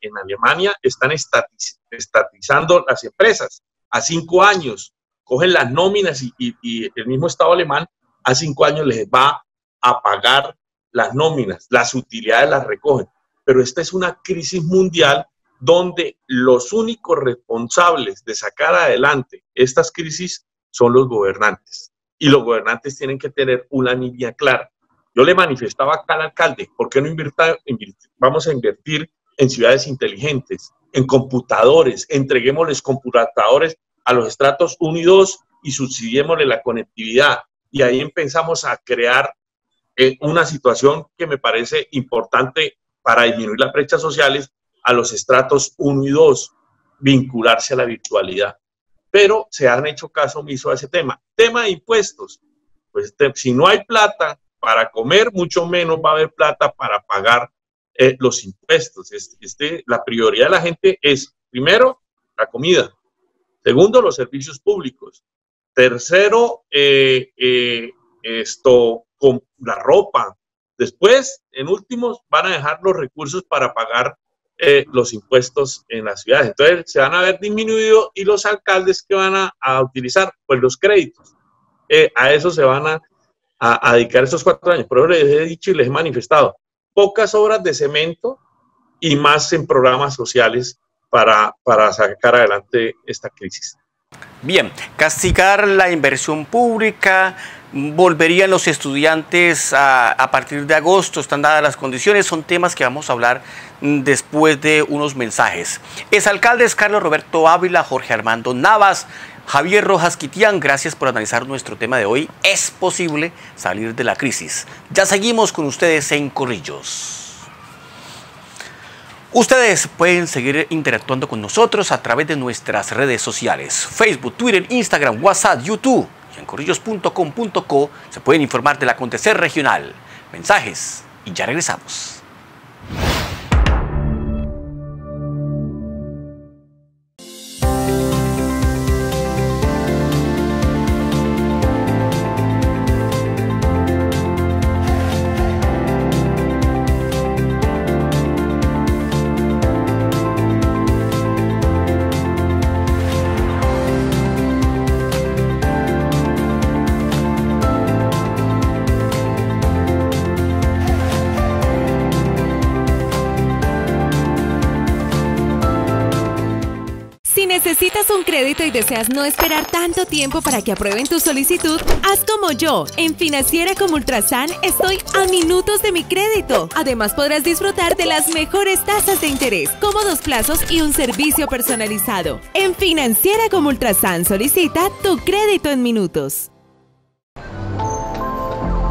En Alemania están estatizando las empresas a 5 años. Cogen las nóminas y el mismo Estado alemán a 5 años les va a pagar las nóminas, las utilidades las recogen. Pero esta es una crisis mundial donde los únicos responsables de sacar adelante estas crisis son los gobernantes. Y los gobernantes tienen que tener una línea clara. Yo le manifestaba acá al alcalde, ¿por qué no vamos a invertir en ciudades inteligentes, en computadores? Entreguémosles computadores a los estratos 1 y 2 y subsidiémosle la conectividad. Y ahí empezamos a crear una situación que me parece importante para disminuir las brechas sociales a los estratos 1 y 2, vincularse a la virtualidad. Pero se han hecho caso omiso a ese tema. Tema de impuestos. Pues si no hay plata para comer, mucho menos va a haber plata para pagar los impuestos. La prioridad de la gente es, primero, la comida. Segundo, los servicios públicos. Tercero, con la ropa. Después, en últimos, van a dejar los recursos para pagar los impuestos en las ciudades. Entonces, se van a ver disminuidos y los alcaldes que van a utilizar, pues los créditos. A eso se van a dedicar estos 4 años. Por eso les he dicho y les he manifestado, pocas obras de cemento y más en programas sociales para sacar adelante esta crisis. Bien, castigar la inversión pública, volverían los estudiantes a partir de agosto, están dadas las condiciones, son temas que vamos a hablar después de unos mensajes. Exalcaldes Carlos Roberto Ávila, Jorge Armando Navas, Javier Rojas Quitián, gracias por analizar nuestro tema de hoy. Es posible salir de la crisis. Ya seguimos con ustedes en Corrillos. Ustedes pueden seguir interactuando con nosotros a través de nuestras redes sociales, Facebook, Twitter, Instagram, WhatsApp, YouTube. Y en corrillos.com.co se pueden informar del acontecer regional. Mensajes y ya regresamos. ¿Necesitas un crédito y deseas no esperar tanto tiempo para que aprueben tu solicitud? Haz como yo. En Financiera como Ultrasan estoy a minutos de mi crédito. Además podrás disfrutar de las mejores tasas de interés, cómodos plazos y un servicio personalizado. En Financiera como Ultrasan solicita tu crédito en minutos.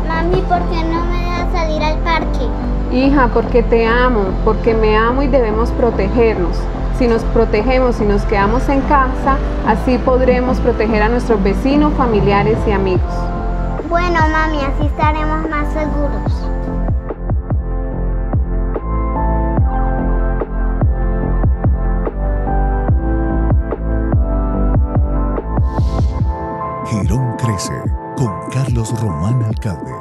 Mami, ¿por qué no me dejas salir al parque? Hija, porque te amo, porque me amo y debemos protegernos. Si nos protegemos y nos quedamos en casa, así podremos proteger a nuestros vecinos, familiares y amigos. Bueno, mami, así estaremos más seguros. Girón crece con Carlos Román Alcalde.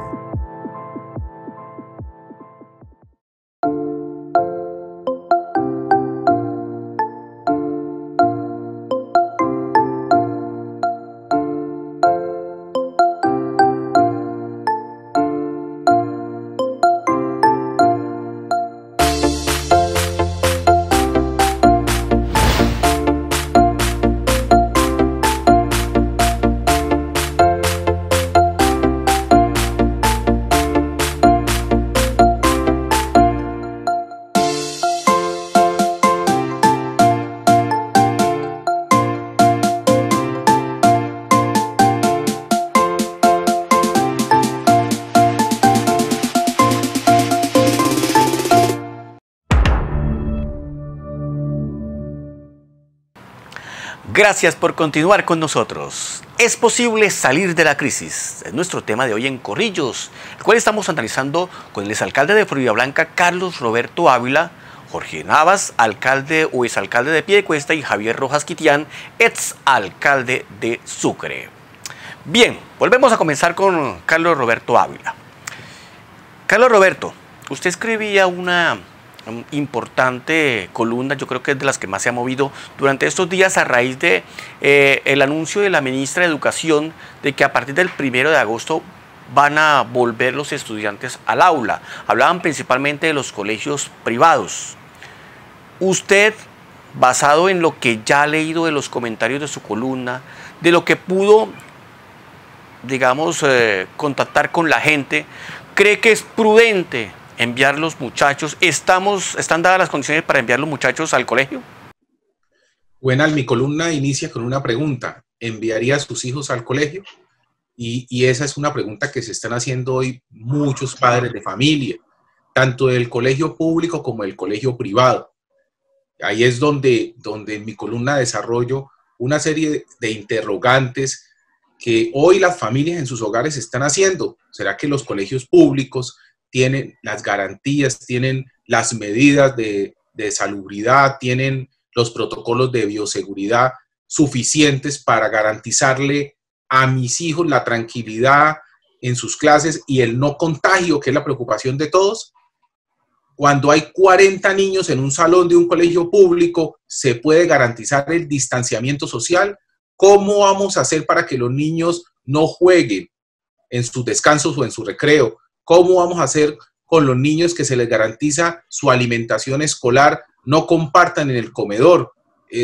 Gracias por continuar con nosotros. ¿Es posible salir de la crisis? Es nuestro tema de hoy en Corrillos, el cual estamos analizando con el exalcalde de Floridablanca, Carlos Roberto Ávila, Jorge Navas, alcalde o exalcalde de Piedecuesta, y Javier Rojas Quitián, exalcalde de Sucre. Bien, volvemos a comenzar con Carlos Roberto Ávila. Carlos Roberto, usted escribía una importante columna, yo creo que es de las que más se ha movido durante estos días a raíz de el anuncio de la ministra de Educación de que a partir del 1 de agosto van a volver los estudiantes al aula. Hablaban principalmente de los colegios privados. Usted, basado en lo que ya ha leído de los comentarios de su columna, de lo que pudo, digamos, contactar con la gente, ¿cree que es prudente enviar los muchachos? ¿Están dadas las condiciones para enviar los muchachos al colegio? Bueno, mi columna inicia con una pregunta. ¿Enviaría a sus hijos al colegio? Y esa es una pregunta que se están haciendo hoy muchos padres de familia, tanto del colegio público como del colegio privado. Ahí es donde en mi columna desarrollo una serie de interrogantes que hoy las familias en sus hogares están haciendo. ¿Será que los colegios públicos tienen las garantías, tienen las medidas de salubridad, tienen los protocolos de bioseguridad suficientes para garantizarle a mis hijos la tranquilidad en sus clases y el no contagio, que es la preocupación de todos? Cuando hay 40 niños en un salón de un colegio público, ¿se puede garantizar el distanciamiento social? ¿Cómo vamos a hacer para que los niños no jueguen en sus descansos o en su recreo? ¿Cómo vamos a hacer con los niños que se les garantiza su alimentación escolar, no compartan en el comedor?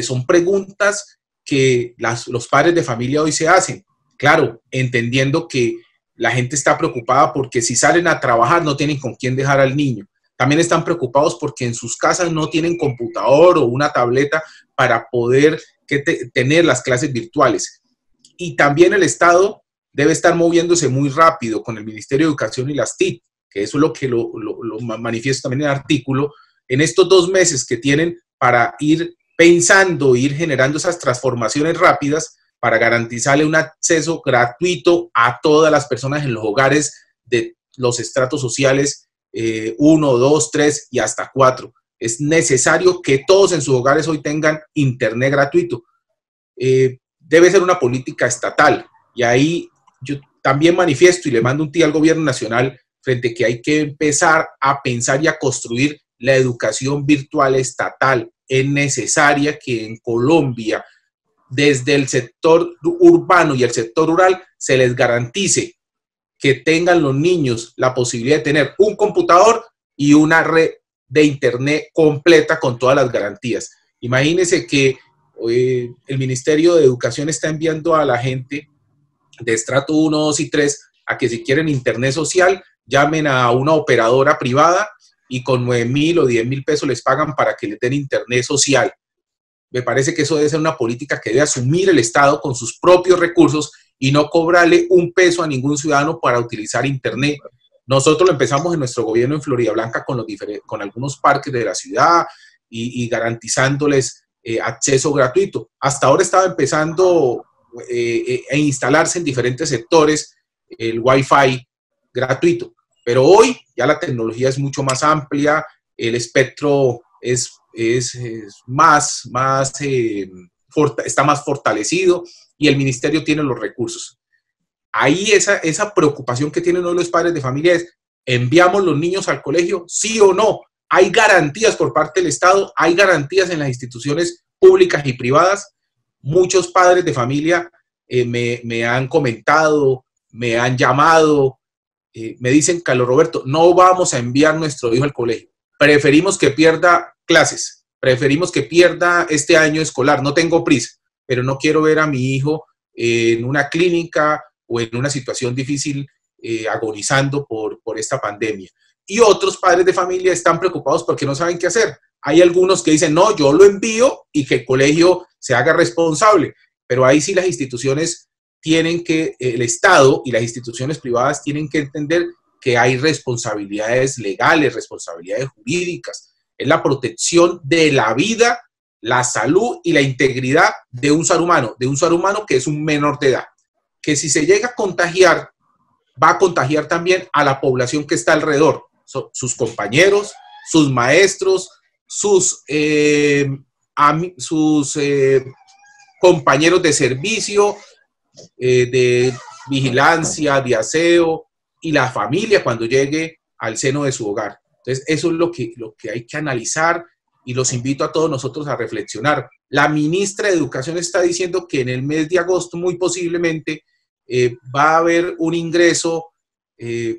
Son preguntas que los padres de familia hoy se hacen. Claro, entendiendo que la gente está preocupada porque si salen a trabajar no tienen con quién dejar al niño. También están preocupados porque en sus casas no tienen computador o una tableta para poder tener las clases virtuales. Y también el Estado debe estar moviéndose muy rápido con el Ministerio de Educación y las TIC, que eso es lo que lo manifiesto también en el artículo, en estos 2 meses que tienen para ir pensando, ir generando esas transformaciones rápidas para garantizarle un acceso gratuito a todas las personas en los hogares de los estratos sociales 1, 2, 3 y hasta 4. Es necesario que todos en sus hogares hoy tengan internet gratuito. Debe ser una política estatal, y ahí yo también manifiesto y le mando un tiro al gobierno nacional frente a que hay que empezar a pensar y a construir la educación virtual estatal. Es necesaria que en Colombia, desde el sector urbano y el sector rural, se les garantice que tengan los niños la posibilidad de tener un computador y una red de internet completa con todas las garantías. Imagínense que el Ministerio de Educación está enviando a la gente de estrato 1, 2 y 3 a que si quieren internet social, llamen a una operadora privada y con 9.000 o 10.000 pesos les pagan para que les den internet social. Me parece que eso debe ser una política que debe asumir el Estado con sus propios recursos y no cobrarle un peso a ningún ciudadano para utilizar internet. Nosotros lo empezamos en nuestro gobierno en Florida Blanca con algunos parques de la ciudad y garantizándoles acceso gratuito. Hasta ahora estaba empezando a instalarse en diferentes sectores el Wi-Fi gratuito, pero hoy ya la tecnología es mucho más amplia, el espectro está más fortalecido y el ministerio tiene los recursos. Ahí esa preocupación que tienen hoy los padres de familia es, ¿enviamos los niños al colegio? ¿Sí o no? Hay garantías por parte del Estado, hay garantías en las instituciones públicas y privadas. Muchos padres de familia me han comentado, me han llamado, me dicen, Carlos Roberto, no vamos a enviar a nuestro hijo al colegio. Preferimos que pierda clases, preferimos que pierda este año escolar, no tengo prisa, pero no quiero ver a mi hijo en una clínica o en una situación difícil agonizando por esta pandemia. Y otros padres de familia están preocupados porque no saben qué hacer. Hay algunos que dicen, no, yo lo envío y que el colegio se haga responsable, pero ahí sí las instituciones tienen que, el Estado y las instituciones privadas tienen que entender que hay responsabilidades legales, responsabilidades jurídicas. Es la protección de la vida, la salud y la integridad de un ser humano que es un menor de edad, que si se llega a contagiar, va a contagiar también a la población que está alrededor, sus compañeros, sus maestros, sus compañeros de servicio, de vigilancia, de aseo, y la familia cuando llegue al seno de su hogar. Entonces, eso es lo que hay que analizar y los invito a todos nosotros a reflexionar. La ministra de Educación está diciendo que en el mes de agosto, muy posiblemente, va a haber un ingreso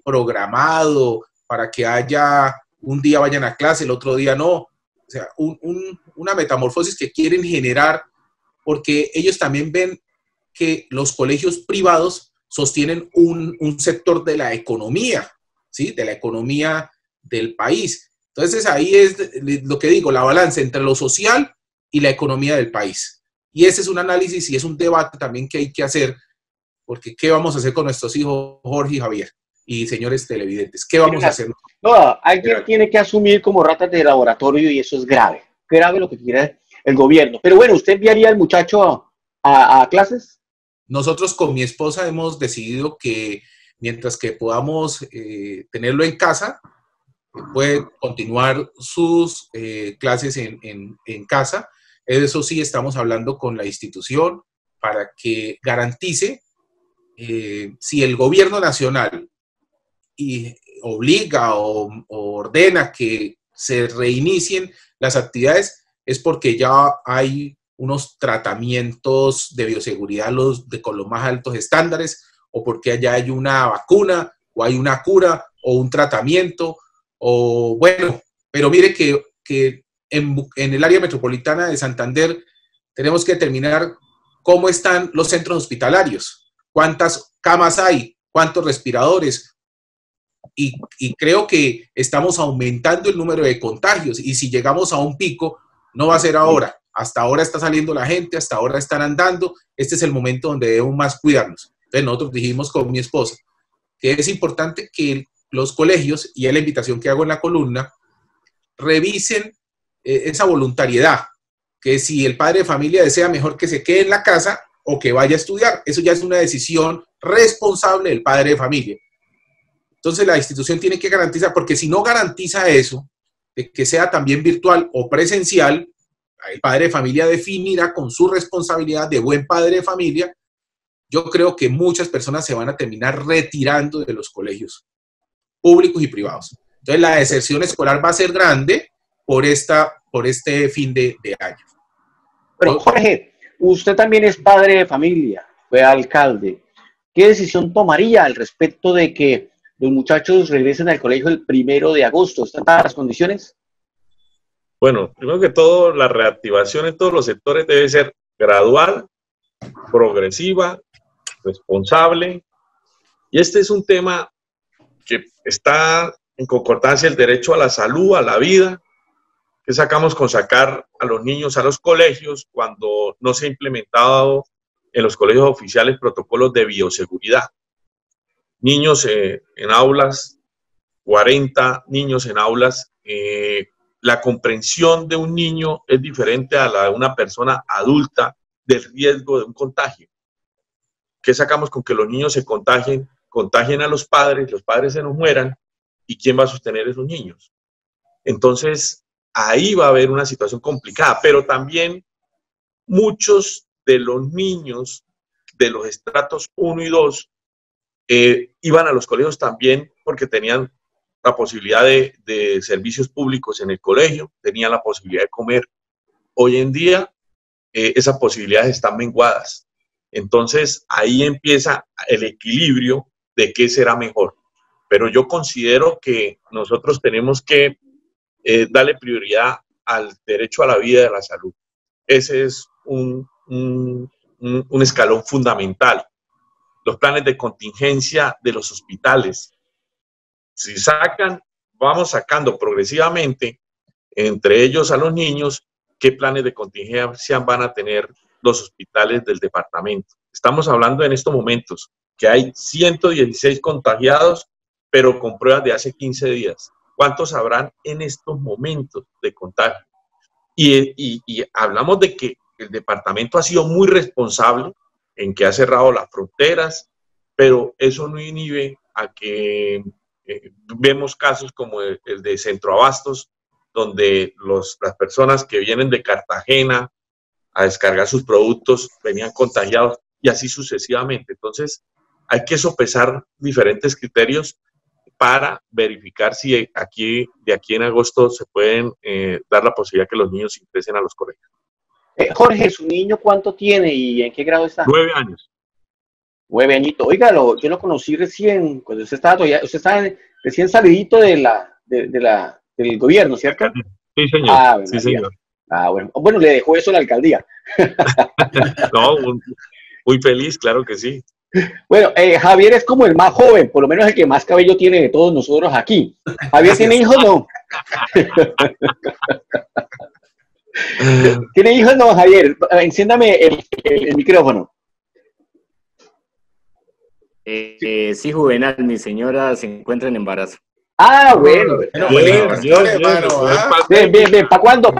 programado para que haya, un día vayan a clase, el otro día no. O sea, una metamorfosis que quieren generar porque ellos también ven que los colegios privados sostienen un sector de la economía, ¿sí? De la economía del país. Entonces ahí es lo que digo, la balanza entre lo social y la economía del país. Y ese es un análisis y es un debate también que hay que hacer, porque ¿qué vamos a hacer con nuestros hijos, Jorge y Javier? Y señores televidentes, ¿qué vamos a hacer? No, alguien tiene que asumir como ratas de laboratorio y eso es grave. Grave lo que quiere el gobierno. Pero bueno, ¿usted enviaría al muchacho a clases? Nosotros con mi esposa hemos decidido que mientras que podamos tenerlo en casa, puede continuar sus clases en casa. Eso sí, estamos hablando con la institución para que garantice, si el gobierno nacional obliga o ordena que se reinicien las actividades, es porque ya hay unos tratamientos de bioseguridad con los más altos estándares, o porque allá hay una vacuna, o hay una cura, o un tratamiento, o bueno, pero mire que en el área metropolitana de Santander tenemos que determinar cómo están los centros hospitalarios, cuántas camas hay, cuántos respiradores, y creo que estamos aumentando el número de contagios, y si llegamos a un pico, no va a ser ahora. Hasta ahora está saliendo la gente, hasta ahora están andando. Este es el momento donde debemos más cuidarnos. Entonces nosotros dijimos con mi esposa que es importante que los colegios, y es la invitación que hago en la columna, revisen esa voluntariedad, que si el padre de familia desea, mejor que se quede en la casa o que vaya a estudiar. Eso ya es una decisión responsable del padre de familia. Entonces la institución tiene que garantizar, porque si no garantiza eso, de que sea también virtual o presencial, el padre de familia definirá con su responsabilidad de buen padre de familia. Yo creo que muchas personas se van a terminar retirando de los colegios públicos y privados. Entonces la deserción escolar va a ser grande por este fin de año. Bueno, Jorge, usted también es padre de familia, fue alcalde. ¿Qué decisión tomaría al respecto de que los muchachos regresen al colegio el 1 de agosto? ¿Están dadas las condiciones? Bueno, primero que todo, la reactivación en todos los sectores debe ser gradual, progresiva, responsable. Y este es un tema que está en concordancia el derecho a la salud, a la vida, que sacamos con sacar a los niños a los colegios cuando no se ha implementado en los colegios oficiales protocolos de bioseguridad. Niños en aulas, 40 niños en aulas, la comprensión de un niño es diferente a la de una persona adulta del riesgo de un contagio. ¿Qué sacamos con que los niños se contagien a los padres se nos mueran? ¿Y quién va a sostener a esos niños? Entonces, ahí va a haber una situación complicada, pero también muchos de los niños de los estratos 1 y 2 iban a los colegios también porque tenían la posibilidad de servicios públicos en el colegio, tenían la posibilidad de comer. Hoy en día, esas posibilidades están menguadas. Entonces, ahí empieza el equilibrio de qué será mejor. Pero yo considero que nosotros tenemos que darle prioridad al derecho a la vida y a la salud. Ese es un escalón fundamental. Los planes de contingencia de los hospitales. Si vamos sacando progresivamente, entre ellos a los niños, qué planes de contingencia van a tener los hospitales del departamento. Estamos hablando en estos momentos que hay 116 contagiados, pero con pruebas de hace 15 días. ¿Cuántos habrán en estos momentos de contagio? Y hablamos de que el departamento ha sido muy responsable en que ha cerrado las fronteras, pero eso no inhibe a que vemos casos como el de Centroabastos, donde las personas que vienen de Cartagena a descargar sus productos venían contagiados y así sucesivamente. Entonces, hay que sopesar diferentes criterios para verificar si de aquí en agosto se pueden dar la posibilidad que los niños ingresen a los colegios. Jorge, ¿su niño cuánto tiene y en qué grado está? 9 años. 9 añitos. Óigalo, yo lo conocí recién, cuando usted estaba recién salidito del gobierno, ¿cierto? Sí, señor. Sí, señor. Bueno, le dejó eso a la alcaldía. No, muy feliz, claro que sí. Bueno, Javier es como el más joven, por lo menos el que más cabello tiene de todos nosotros aquí. ¿Javier tiene hijos o no? ¿Tiene hijos o no, Javier? Enciéndame el micrófono. Sí, Juvenal, mi señora se encuentra en embarazo. Ah, bueno. Bien, ¿para cuándo?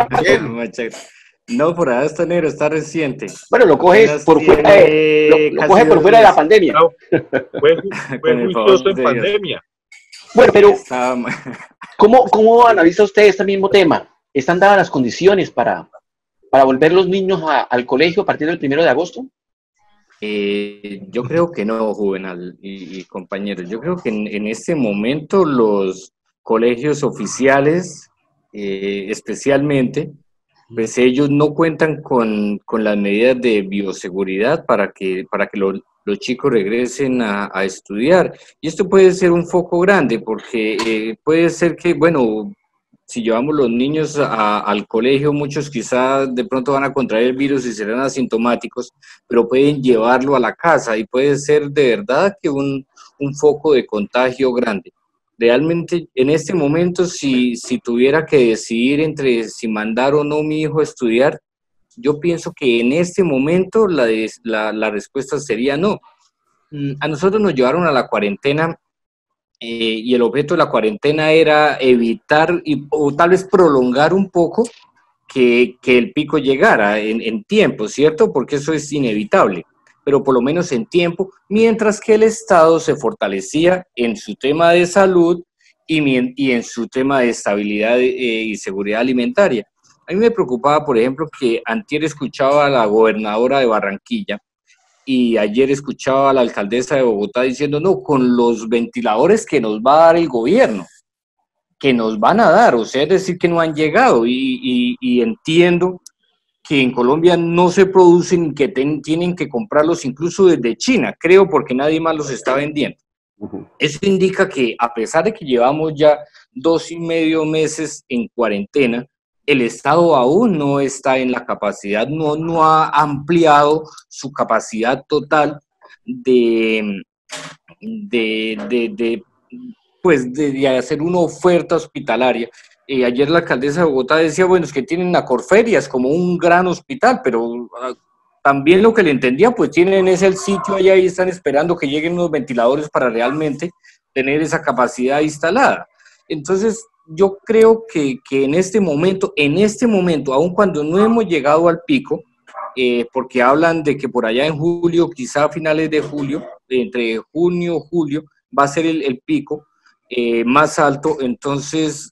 No, por ahí está negro, está reciente. Bueno, lo coges por fuera de la pandemia. Fue justo en pandemia. Bueno, pero ¿cómo analiza usted este mismo tema? ¿Están dadas las condiciones para volver los niños al colegio a partir del 1 de agosto? Yo creo que no, Juvenal y compañeros. Yo creo que en este momento los colegios oficiales, especialmente, pues ellos no cuentan con las medidas de bioseguridad para que los chicos regresen a estudiar. Y esto puede ser un foco grande porque puede ser que, bueno, si llevamos los niños al colegio, muchos quizás de pronto van a contraer el virus y serán asintomáticos, pero pueden llevarlo a la casa y puede ser de verdad que un foco de contagio grande. Realmente, en este momento, si tuviera que decidir entre si mandar o no a mi hijo a estudiar, yo pienso que en este momento la respuesta sería no. A nosotros nos llevaron a la cuarentena y el objeto de la cuarentena era evitar o tal vez prolongar un poco que el pico llegara en tiempo, ¿cierto? Porque eso es inevitable, pero por lo menos en tiempo, mientras que el Estado se fortalecía en su tema de salud y en su tema de estabilidad y seguridad alimentaria. A mí me preocupaba, por ejemplo, que antier escuchaba a la gobernadora de Barranquilla y ayer escuchaba a la alcaldesa de Bogotá diciendo, no, con los ventiladores que nos va a dar el gobierno, que nos van a dar, o sea, es decir, que no han llegado, y entiendo que en Colombia no se producen y que tienen que comprarlos incluso desde China, creo, porque nadie más los está vendiendo. Eso indica que a pesar de que llevamos ya 2,5 meses en cuarentena, el Estado aún no está en la capacidad, no ha ampliado su capacidad total de hacer una oferta hospitalaria. Ayer la alcaldesa de Bogotá decía, bueno, es que tienen a Corferias como un gran hospital, pero también lo que le entendía, pues tienen ese el sitio allá y están esperando que lleguen unos ventiladores para realmente tener esa capacidad instalada. Entonces, yo creo que en este momento, aun cuando no hemos llegado al pico, porque hablan de que por allá en julio, quizá a finales de julio, entre junio y julio, va a ser el pico más alto, entonces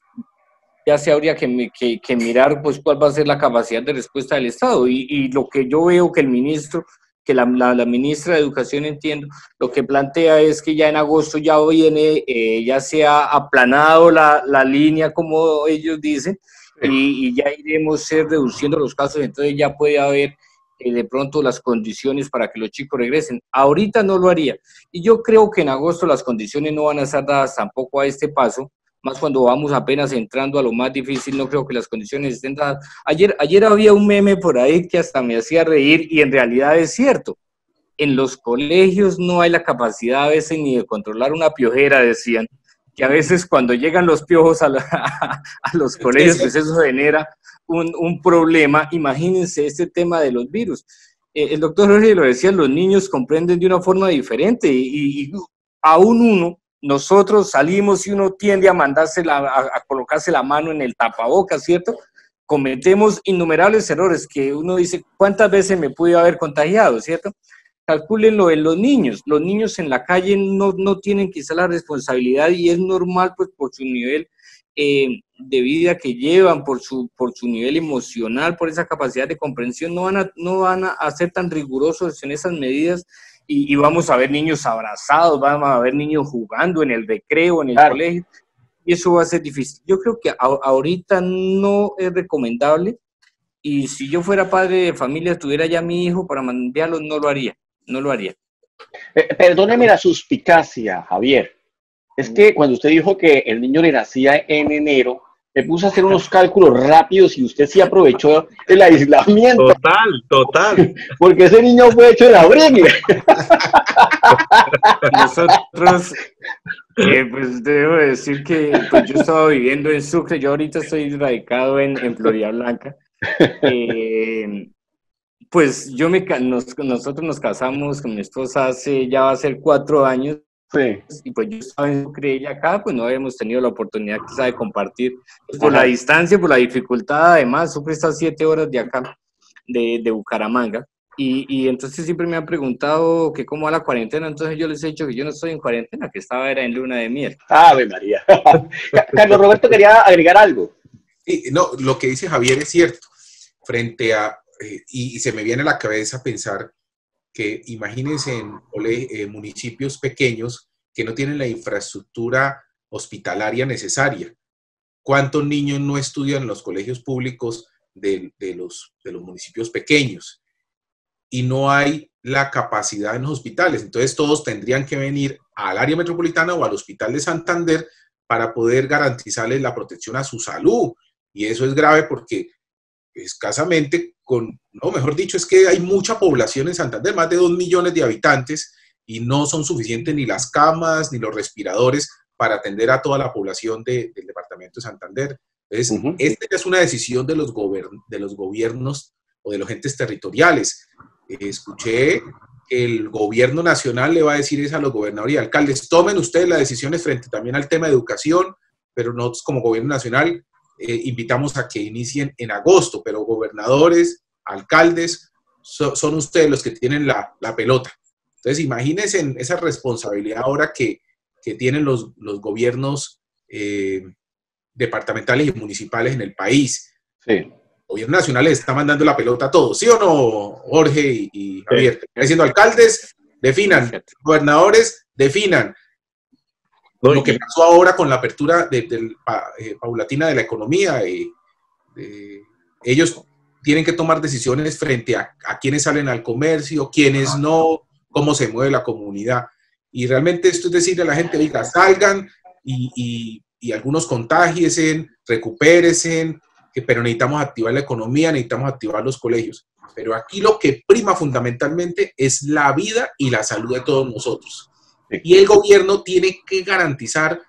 ya se habría que mirar pues cuál va a ser la capacidad de respuesta del Estado. Y lo que yo veo que el ministro, que la ministra de Educación, entiendo, lo que plantea es que ya en agosto ya viene, ya se ha aplanado la línea, como ellos dicen, y ya iremos reduciendo los casos, entonces ya puede haber de pronto las condiciones para que los chicos regresen. Ahorita no lo haría, y yo creo que en agosto las condiciones no van a estar dadas tampoco a este paso, más cuando vamos apenas entrando a lo más difícil, no creo que las condiciones estén dadas. Ayer había un meme por ahí que hasta me hacía reír, y en realidad es cierto. En los colegios no hay la capacidad a veces ni de controlar una piojera, decían, que a veces cuando llegan los piojos a los colegios, pues eso genera un problema. Imagínense este tema de los virus. El doctor Jorge lo decía, los niños comprenden de una forma diferente, y aún nosotros salimos y uno tiende a a colocarse la mano en el tapabocas, ¿cierto? Cometemos innumerables errores que uno dice, ¿cuántas veces me pude haber contagiado, ¿cierto? Calcúlenlo en los niños en la calle no tienen quizá la responsabilidad, y es normal pues por su nivel de vida que llevan, por su nivel emocional, por esa capacidad de comprensión, no van a ser tan rigurosos en esas medidas, y vamos a ver niños abrazados, vamos a ver niños jugando en el recreo, en el colegio, y eso va a ser difícil. Yo creo que ahorita no es recomendable, y si yo fuera padre de familia, tuviera ya mi hijo para enviarlo, no lo haría. Perdóneme la suspicacia, Javier. Es que cuando usted dijo que el niño le nacía en enero, me puse a hacer unos cálculos rápidos y usted sí aprovechó el aislamiento. Total. Porque ese niño fue hecho en abril. Nosotros, pues debo decir que pues yo estaba viviendo en Sucre, yo ahorita estoy radicado en Florida Blanca. Pues nosotros nos casamos con mi esposa ya va a ser 4 años. Sí. Y pues yo estaba en Sucre, ella acá, pues no habíamos tenido la oportunidad quizá de compartir, pues, por la distancia, por la dificultad. Además, Sucre está a 7 horas de acá, de Bucaramanga, y entonces siempre me han preguntado que cómo va la cuarentena. Entonces yo les he dicho que yo no estoy en cuarentena, que era en luna de miel. ¡Ave María! Carlos Roberto quería agregar algo. Sí, no, lo que dice Javier es cierto, frente a, y se me viene a la cabeza pensar que imagínense en municipios pequeños que no tienen la infraestructura hospitalaria necesaria. ¿Cuántos niños no estudian en los colegios públicos de los municipios pequeños? Y no hay la capacidad en los hospitales. Entonces todos tendrían que venir al área metropolitana o al Hospital de Santander para poder garantizarles la protección a su salud. Y eso es grave porque escasamente, mejor dicho, es que hay mucha población en Santander, más de 2 millones de habitantes, y no son suficientes ni las camas ni los respiradores para atender a toda la población del departamento de Santander. Entonces, esta es una decisión de los gobiernos o de los entes territoriales. Escuché que el gobierno nacional le va a decir a los gobernadores y alcaldes, tomen ustedes las decisiones frente también al tema de educación, pero nosotros como gobierno nacional invitamos a que inicien en agosto, pero gobernadores, alcaldes, son ustedes los que tienen la pelota. Entonces, imagínense en esa responsabilidad ahora que tienen los gobiernos departamentales y municipales en el país. Sí. El gobierno nacional les está mandando la pelota a todos, ¿sí o no, Jorge y Javier? Están diciendo alcaldes, definan, gobernadores, definan. Lo que pasó ahora con la apertura paulatina de la economía, ellos tienen que tomar decisiones frente a quienes salen al comercio, quienes no, cómo se mueve la comunidad. Y realmente esto es decirle a la gente, oiga, salgan y algunos contágiense, recupérense, pero necesitamos activar la economía, necesitamos activar los colegios. Pero aquí lo que prima fundamentalmente es la vida y la salud de todos nosotros. Y el gobierno tiene que garantizar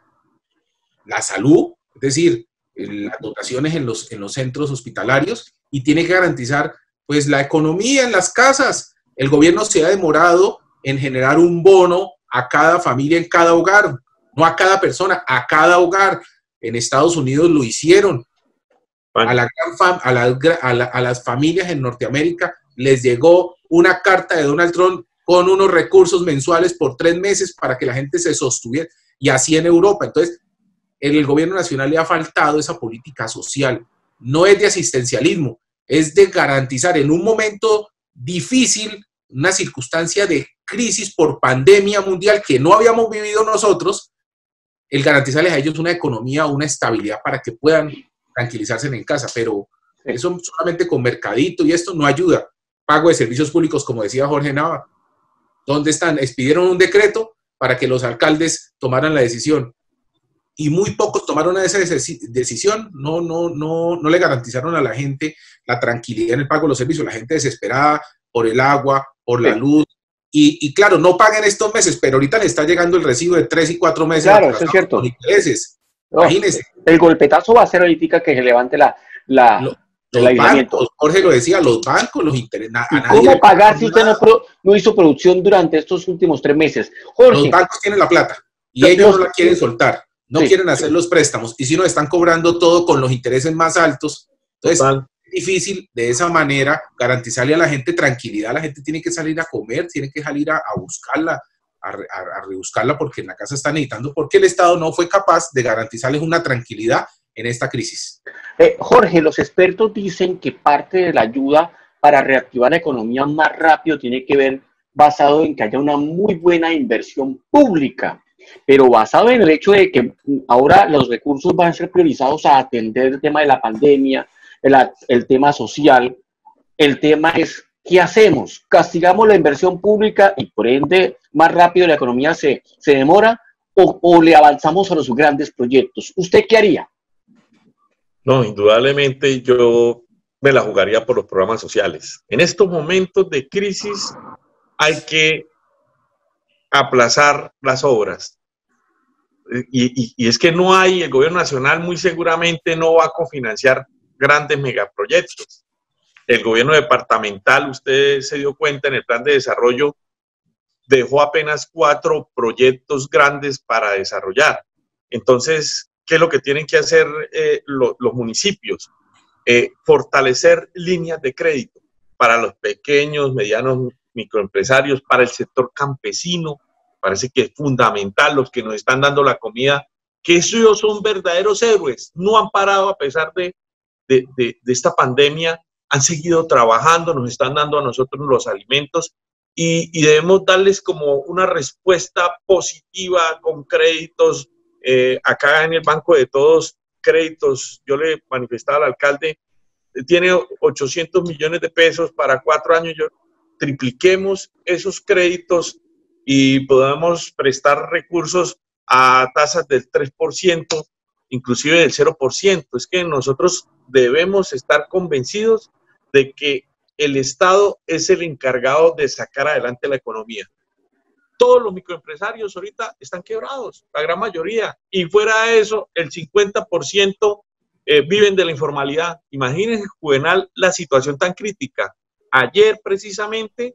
la salud, es decir, las dotaciones en los centros hospitalarios, y tiene que garantizar pues la economía en las casas. El gobierno se ha demorado en generar un bono a cada familia en cada hogar, no a cada persona, a cada hogar. En Estados Unidos lo hicieron. A las familias en Norteamérica les llegó una carta de Donald Trump con unos recursos mensuales por 3 meses para que la gente se sostuviera, y así en Europa. Entonces, el gobierno nacional le ha faltado esa política social. No es de asistencialismo, es de garantizar en un momento difícil, una circunstancia de crisis por pandemia mundial que no habíamos vivido nosotros, el garantizarles a ellos una economía, una estabilidad para que puedan tranquilizarse en casa, pero eso solamente con mercadito y esto no ayuda. Pago de servicios públicos, como decía Jorge Nava, ¿dónde están? Expidieron un decreto para que los alcaldes tomaran la decisión, y muy pocos tomaron esa decisión, no le garantizaron a la gente la tranquilidad en el pago de los servicios, la gente desesperada por el agua, por la luz, y claro, no pagan estos meses, pero ahorita le está llegando el recibo de 3 y 4 meses. Claro, eso es cierto. Con intereses. No, imagínense. El golpetazo va a ser ahorita que se levante el aislamiento. Bancos, Jorge lo decía, los bancos, los intereses. ¿Cómo pagar si usted no hizo producción durante estos últimos 3 meses? Jorge, los bancos tienen la plata y ellos no la quieren soltar, no quieren hacer los préstamos, y si nos están cobrando todo con los intereses más altos, entonces es difícil de esa manera garantizarle a la gente tranquilidad. La gente tiene que salir a comer, tiene que salir a buscarla, a rebuscarla, porque en la casa están necesitando, porque el Estado no fue capaz de garantizarles una tranquilidad en esta crisis. Jorge, los expertos dicen que parte de la ayuda para reactivar la economía más rápido tiene que ver basado en que haya una muy buena inversión pública, pero basado en el hecho de que ahora los recursos van a ser priorizados a atender el tema de la pandemia, el tema social. El tema es, ¿qué hacemos? ¿Castigamos la inversión pública y por ende más rápido la economía se demora, o le avanzamos a los grandes proyectos? ¿Usted qué haría? No, indudablemente yo me la jugaría por los programas sociales. En estos momentos de crisis hay que aplazar las obras. Y es que no hay, el gobierno nacional muy seguramente no va a cofinanciar grandes megaproyectos. El gobierno departamental, usted se dio cuenta en el plan de desarrollo, dejó apenas 4 proyectos grandes para desarrollar. Entonces, ¿qué es lo que tienen que hacer los municipios? Fortalecer líneas de crédito para los pequeños, medianos, microempresarios, para el sector campesino. Parece que es fundamental, los que nos están dando la comida, que ellos son verdaderos héroes, no han parado a pesar de esta pandemia, han seguido trabajando, nos están dando a nosotros los alimentos, y debemos darles como una respuesta positiva con créditos. Acá en el Banco de Todos, créditos, yo le manifestaba al alcalde, tiene 800 millones de pesos para 4 años, tripliquemos esos créditos y podamos prestar recursos a tasas del 3%, inclusive del 0%. Es que nosotros debemos estar convencidos de que el Estado es el encargado de sacar adelante la economía. Todos los microempresarios ahorita están quebrados, la gran mayoría, y fuera de eso, el 50% viven de la informalidad. Imagínense, Juvenal, la situación tan crítica. Ayer, precisamente,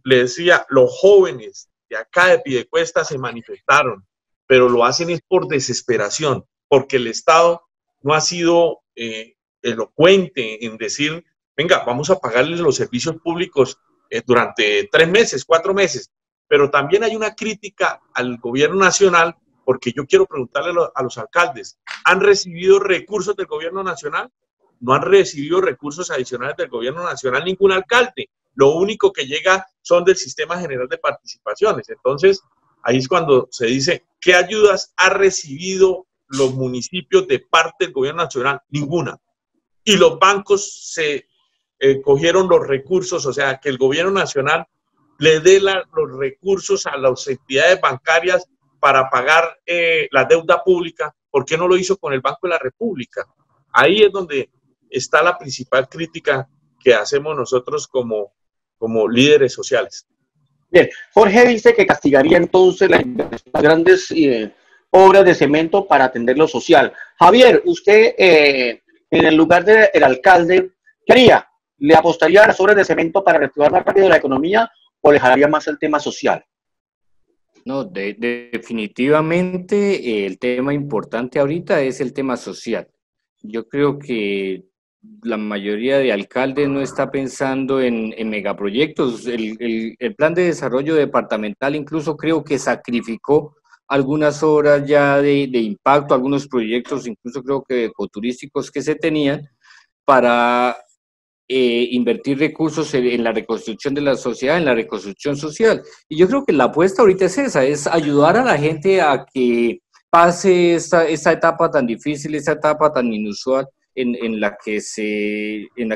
le decía, los jóvenes de acá de Piedecuesta se manifestaron, pero lo hacen es por desesperación, porque el Estado no ha sido elocuente en decir, venga, vamos a pagarles los servicios públicos durante 3 meses, 4 meses. Pero también hay una crítica al gobierno nacional, porque yo quiero preguntarle a los alcaldes, ¿han recibido recursos del gobierno nacional? No han recibido recursos adicionales del gobierno nacional ningún alcalde. Lo único que llega son del Sistema General de Participaciones. Entonces, ahí es cuando se dice, ¿qué ayudas ha recibido los municipios de parte del gobierno nacional? Ninguna. Y los bancos se cogieron los recursos, o sea, que el gobierno nacional le dé los recursos a las entidades bancarias para pagar la deuda pública. ¿Por qué no lo hizo con el Banco de la República? Ahí es donde está la principal crítica que hacemos nosotros como líderes sociales. Bien, Jorge dice que castigaría entonces las grandes obras de cemento para atender lo social. Javier, usted en el lugar del alcalde, ¿qué haría? ¿Le apostaría a las obras de cemento para reactivar más rápido la economía o le dejaría más el tema social? No, definitivamente el tema importante ahorita es el tema social. Yo creo que la mayoría de alcaldes no está pensando en megaproyectos. El plan de desarrollo departamental incluso creo que sacrificó algunas obras ya de impacto, algunos proyectos, incluso creo que ecoturísticos que se tenían para invertir recursos en la reconstrucción de la sociedad, en la reconstrucción social. Y yo creo que la apuesta ahorita es esa, es ayudar a la gente a que pase esta etapa tan difícil, esta etapa tan inusual en la que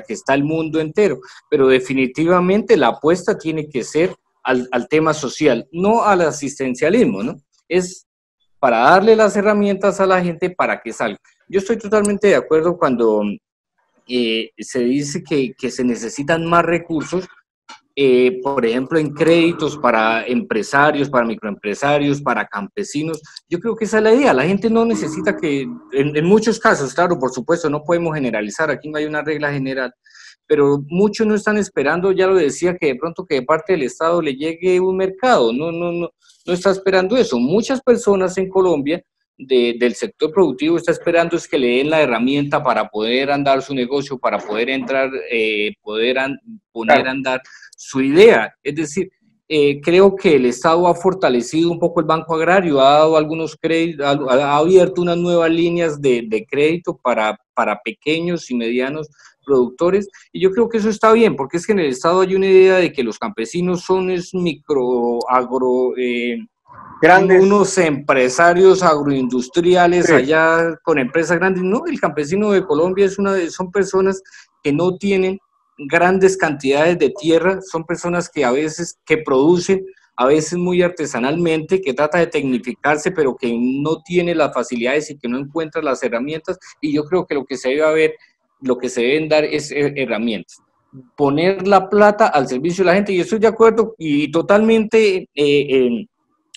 está el mundo entero. Pero definitivamente la apuesta tiene que ser al tema social, no al asistencialismo, ¿no? Es para darle las herramientas a la gente para que salga. Yo estoy totalmente de acuerdo cuando se dice que se necesitan más recursos, por ejemplo, en créditos para empresarios, para microempresarios, para campesinos. Yo creo que esa es la idea. La gente no necesita que, en muchos casos, claro, por supuesto, no podemos generalizar, aquí no hay una regla general, pero muchos no están esperando, ya lo decía, que de pronto que de parte del Estado le llegue un mercado, no está esperando eso. Muchas personas en Colombia del sector productivo está esperando es que le den la herramienta para poder andar su negocio, para poder entrar, poner a andar su idea. Es decir, creo que el Estado ha fortalecido un poco el Banco Agrario, ha dado algunos créditos, ha abierto unas nuevas líneas de crédito para pequeños y medianos productores, y yo creo que eso está bien, porque es que en el Estado hay una idea de que los campesinos son grandes, unos empresarios agroindustriales allá con empresas grandes. No, el campesino de Colombia son personas que no tienen grandes cantidades de tierra, son personas que a veces producen, a veces muy artesanalmente, que trata de tecnificarse, pero que no tiene las facilidades y que no encuentra las herramientas, y yo creo que lo que se deben dar es herramientas. Poner la plata al servicio de la gente, y estoy de acuerdo y totalmente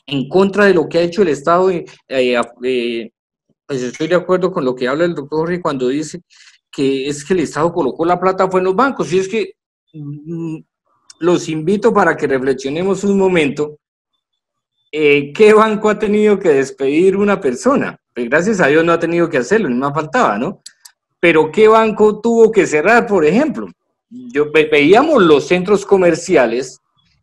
en contra de lo que ha hecho el Estado, pues estoy de acuerdo con lo que habla el doctor Jorge cuando dice que es que el Estado colocó la plata fue en los bancos, y es que los invito para que reflexionemos un momento. ¿Qué banco ha tenido que despedir una persona? Pues gracias a Dios no ha tenido que hacerlo, ni más faltaba, ¿no? Pero ¿qué banco tuvo que cerrar, por ejemplo? Veíamos los centros comerciales,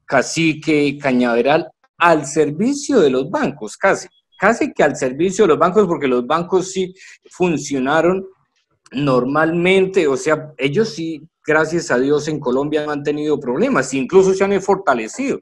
Cacique, Cañaveral, al servicio de los bancos, casi que al servicio de los bancos, porque los bancos sí funcionaron normalmente, o sea, ellos sí, gracias a Dios, en Colombia no han tenido problemas, incluso se han fortalecido.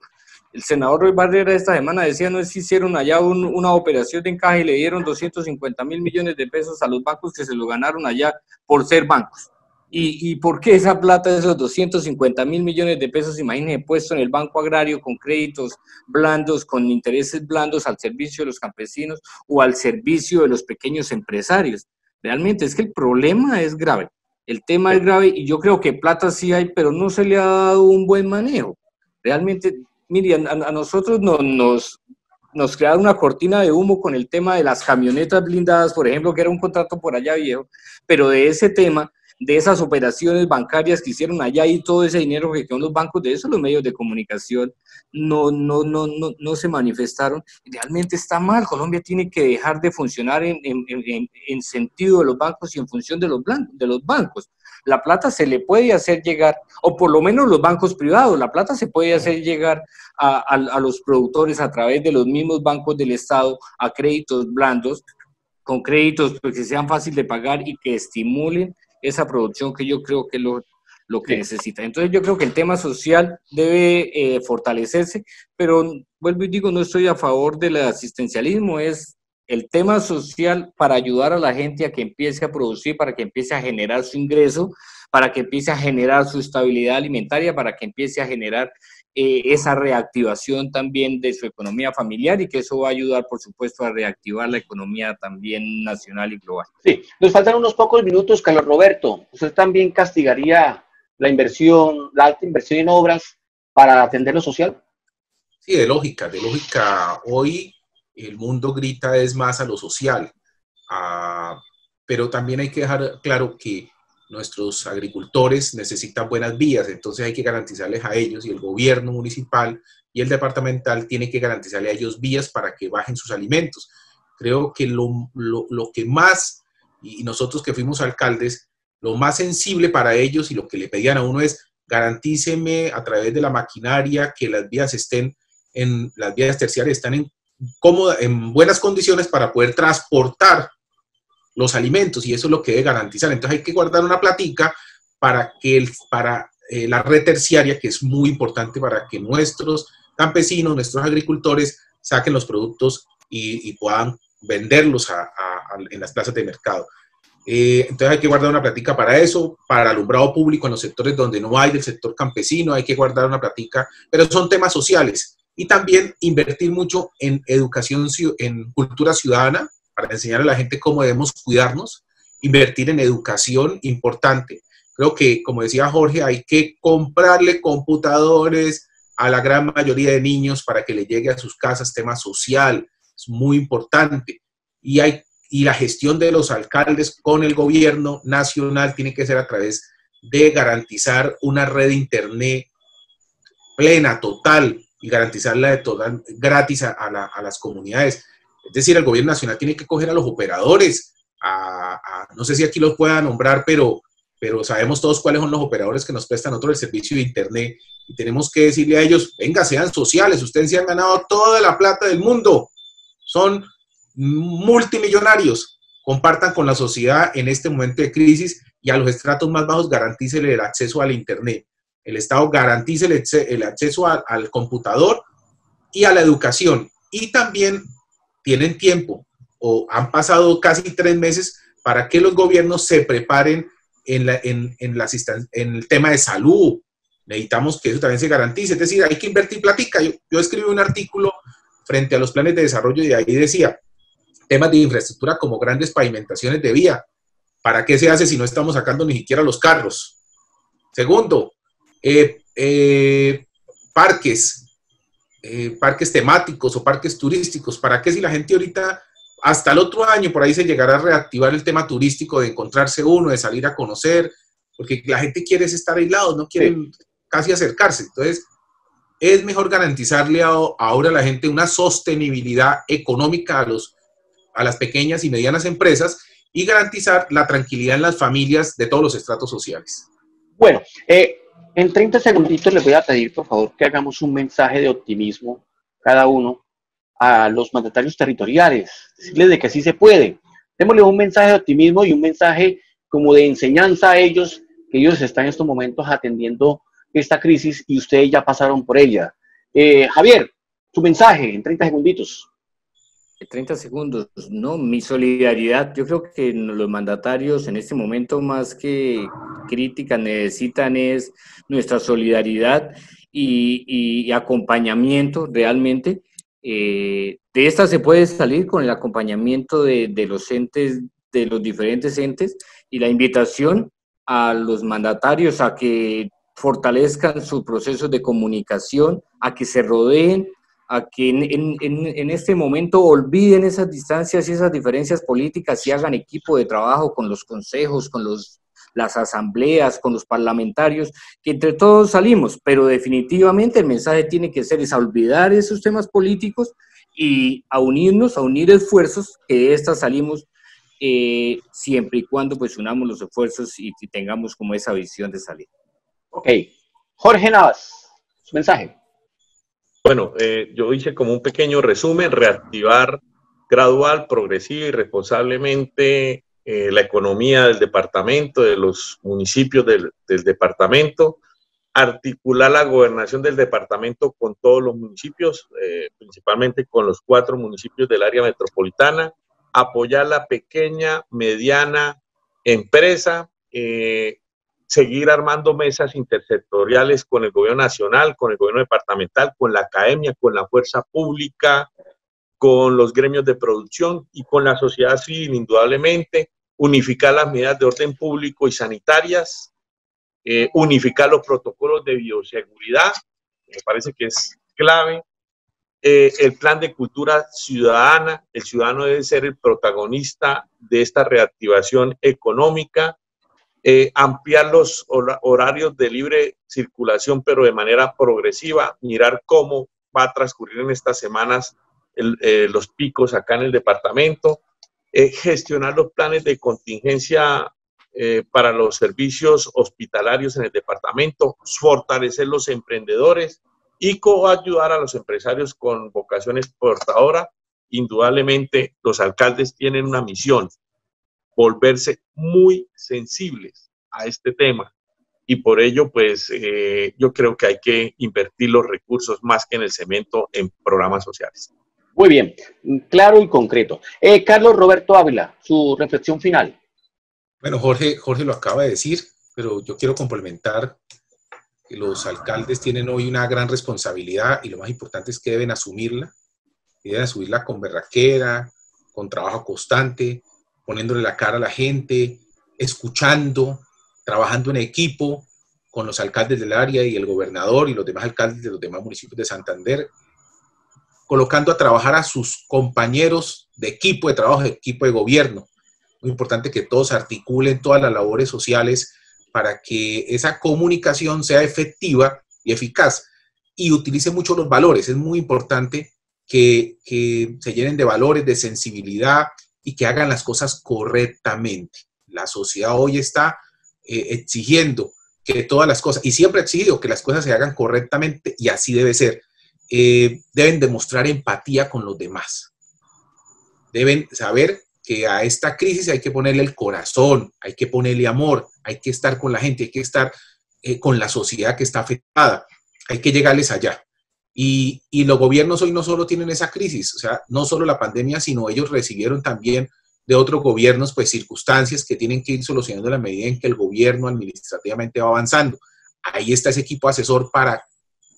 El senador Roy Barrera esta semana decía, no es que hicieron allá una operación de encaje y le dieron 250.000 millones de pesos a los bancos que se lo ganaron allá por ser bancos. ¿Y por qué esa plata, esos 250.000 millones de pesos, imagínense, puesto en el Banco Agrario con créditos blandos, con intereses blandos al servicio de los campesinos o al servicio de los pequeños empresarios? Realmente es que el problema es grave, el tema es grave, y yo creo que plata sí hay, pero no se le ha dado un buen manejo. Realmente, miren, a nosotros nos crearon una cortina de humo con el tema de las camionetas blindadas, por ejemplo, que era un contrato por allá viejo, pero de ese tema, de esas operaciones bancarias que hicieron allá y todo ese dinero que quedó en los bancos, de eso los medios de comunicación no se manifestaron. Realmente está mal. Colombia tiene que dejar de funcionar en sentido de los bancos y en función de los bancos. La plata se le puede hacer llegar, o por lo menos los bancos privados, la plata se puede hacer llegar a los productores a través de los mismos bancos del Estado, a créditos blandos, con créditos que sean fáciles de pagar y que estimulen esa producción, que yo creo que es lo que necesita. Entonces yo creo que el tema social debe fortalecerse, pero vuelvo y digo, no estoy a favor del asistencialismo, es el tema social para ayudar a la gente a que empiece a producir, para que empiece a generar su ingreso, para que empiece a generar su estabilidad alimentaria, para que empiece a generar esa reactivación también de su economía familiar y que eso va a ayudar, por supuesto, a reactivar la economía también nacional y global. Sí, nos faltan unos pocos minutos, Carlos Roberto. ¿Usted también castigaría la inversión, la alta inversión en obras para atender lo social? Sí, de lógica, de lógica. Hoy el mundo grita es más a lo social, pero también hay que dejar claro que nuestros agricultores necesitan buenas vías, entonces hay que garantizarles a ellos, y el gobierno municipal y el departamental tiene que garantizarle a ellos vías para que bajen sus alimentos. Creo que lo que más, y nosotros que fuimos alcaldes, lo más sensible para ellos y lo que le pedían a uno es: garantíceme a través de la maquinaria que las vías las vías terciarias están en buenas condiciones para poder transportar los alimentos, y eso es lo que debe garantizar. Entonces hay que guardar una platica para la red terciaria, que es muy importante para que nuestros campesinos, nuestros agricultores saquen los productos y puedan venderlos en las plazas de mercado. Entonces hay que guardar una platica para eso, para alumbrado público en los sectores donde no hay, del sector campesino, hay que guardar una platica, pero son temas sociales. Y también invertir mucho en educación, en cultura ciudadana, para enseñar a la gente cómo debemos cuidarnos. Invertir en educación, importante. Creo que, como decía Jorge, hay que comprarle computadores a la gran mayoría de niños para que le llegue a sus casas. Tema social, es muy importante. Y la gestión de los alcaldes con el gobierno nacional tiene que ser a través de garantizar una red de internet plena, total, y garantizarla de total gratis a las comunidades. Es decir, el gobierno nacional tiene que coger a los operadores, no sé si aquí los pueda nombrar, pero sabemos todos cuáles son los operadores que nos prestan otro el servicio de internet, y tenemos que decirle a ellos: venga, sean sociales, ustedes se han ganado toda la plata del mundo, son multimillonarios, compartan con la sociedad en este momento de crisis, y a los estratos más bajos garantícele el acceso al internet. El Estado garantice el acceso al computador y a la educación. Y también tienen tiempo, o han pasado casi 3 meses, para que los gobiernos se preparen en el tema de salud. Necesitamos que eso también se garantice. Es decir, hay que invertir platica. Yo escribí un artículo frente a los planes de desarrollo y ahí decía: temas de infraestructura como grandes pavimentaciones de vía. ¿Para qué se hace si no estamos sacando ni siquiera los carros? Segundo, parques temáticos o parques turísticos. ¿Para qué, si la gente ahorita, hasta el otro año, por ahí se llegará a reactivar el tema turístico, de encontrarse uno, de salir a conocer? Porque la gente quiere estar aislados, no quieren casi acercarse. Entonces, es mejor garantizarle ahora a la gente una sostenibilidad económica a las pequeñas y medianas empresas, y garantizar la tranquilidad en las familias de todos los estratos sociales. Bueno, en 30 segunditos les voy a pedir, por favor, que hagamos un mensaje de optimismo cada uno a los mandatarios territoriales, decirles de que sí se puede. Démosle un mensaje de optimismo y un mensaje como de enseñanza a ellos, que ellos están en estos momentos atendiendo esta crisis y ustedes ya pasaron por ella. Javier, tu mensaje en 30 segunditos. 30 segundos, no, mi solidaridad. Yo creo que los mandatarios en este momento, más que crítica, necesitan es nuestra solidaridad y acompañamiento realmente. De esta se puede salir con el acompañamiento de los entes, de los diferentes entes, y la invitación a los mandatarios a que fortalezcan sus procesos de comunicación, a que se rodeen, a que en este momento olviden esas distancias y esas diferencias políticas y hagan equipo de trabajo con los consejos, con las asambleas, con los parlamentarios, que entre todos salimos, pero definitivamente el mensaje tiene que ser a olvidar esos temas políticos y a unirnos, a unir esfuerzos, que de estas salimos siempre y cuando pues unamos los esfuerzos y tengamos como esa visión de salir. Ok. Jorge Navas, su mensaje. Bueno, yo hice como un pequeño resumen: reactivar gradual, progresiva y responsablemente la economía del departamento, de los municipios del departamento, articular la gobernación del departamento con todos los municipios, principalmente con los 4 municipios del área metropolitana, apoyar la pequeña, mediana empresa, seguir armando mesas intersectoriales con el gobierno nacional, con el gobierno departamental, con la academia, con la fuerza pública, con los gremios de producción y con la sociedad civil, indudablemente, unificar las medidas de orden público y sanitarias, unificar los protocolos de bioseguridad, me parece que es clave, el plan de cultura ciudadana, el ciudadano debe ser el protagonista de esta reactivación económica, ampliar los horarios de libre circulación, pero de manera progresiva, mirar cómo va a transcurrir en estas semanas los picos acá en el departamento, gestionar los planes de contingencia para los servicios hospitalarios en el departamento, fortalecer los emprendedores y coayudar a los empresarios con vocación exportadora. Indudablemente los alcaldes tienen una misión: volverse muy sensibles a este tema, y por ello pues yo creo que hay que invertir los recursos más que en el cemento en programas sociales. Muy bien, claro y concreto. Carlos Roberto Ávila, su reflexión final. Bueno, Jorge lo acaba de decir, pero yo quiero complementar que los alcaldes tienen hoy una gran responsabilidad y lo más importante es que deben asumirla con berraquera, con trabajo constante, poniéndole la cara a la gente, escuchando, trabajando en equipo con los alcaldes del área y el gobernador y los demás alcaldes de los demás municipios de Santander, colocando a trabajar a sus compañeros de equipo de trabajo, de equipo de gobierno. Muy importante que todos articulen todas las labores sociales para que esa comunicación sea efectiva y eficaz y utilice mucho los valores. Es muy importante que se llenen de valores, de sensibilidad y que hagan las cosas correctamente. La sociedad hoy está exigiendo que todas las cosas, y siempre ha exigido que las cosas se hagan correctamente y así debe ser. Deben demostrar empatía con los demás. Deben saber que a esta crisis hay que ponerle el corazón, hay que ponerle amor, hay que estar con la gente, hay que estar con la sociedad que está afectada, hay que llegarles allá. Y los gobiernos hoy no solo tienen esa crisis, o sea, no solo la pandemia, sino ellos recibieron también de otros gobiernos pues circunstancias que tienen que ir solucionando a la medida en que el gobierno administrativamente va avanzando. Ahí está ese equipo asesor para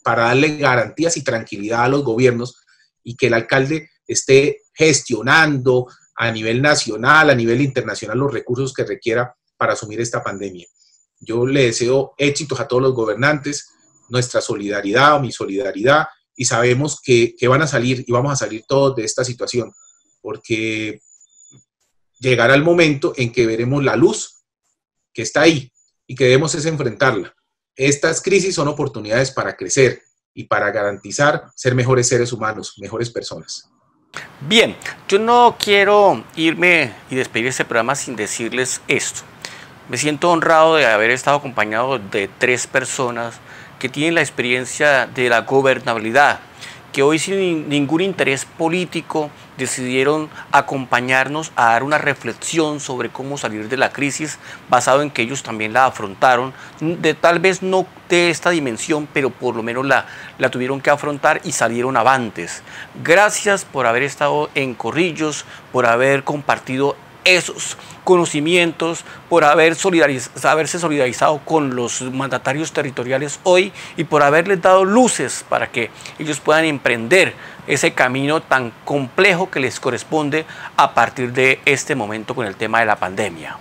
darle garantías y tranquilidad a los gobiernos y que el alcalde esté gestionando a nivel nacional, a nivel internacional, los recursos que requiera para asumir esta pandemia. Yo le deseo éxitos a todos los gobernantes, nuestra solidaridad, mi solidaridad, y sabemos que van a salir y vamos a salir todos de esta situación, porque llegará el momento en que veremos la luz que está ahí y que debemos es enfrentarla. Estas crisis son oportunidades para crecer y para garantizar ser mejores seres humanos, mejores personas. Bien, yo no quiero irme y despedir este programa sin decirles esto. Me siento honrado de haber estado acompañado de 3 personas que tienen la experiencia de la gobernabilidad, que hoy sin ningún interés político decidieron acompañarnos a dar una reflexión sobre cómo salir de la crisis, basado en que ellos también la afrontaron, tal vez no de esta dimensión, pero por lo menos la tuvieron que afrontar y salieron avantes. Gracias por haber estado en Corrillos, por haber compartido esos conocimientos, por haberse solidarizado con los mandatarios territoriales hoy y por haberles dado luces para que ellos puedan emprender ese camino tan complejo que les corresponde a partir de este momento con el tema de la pandemia.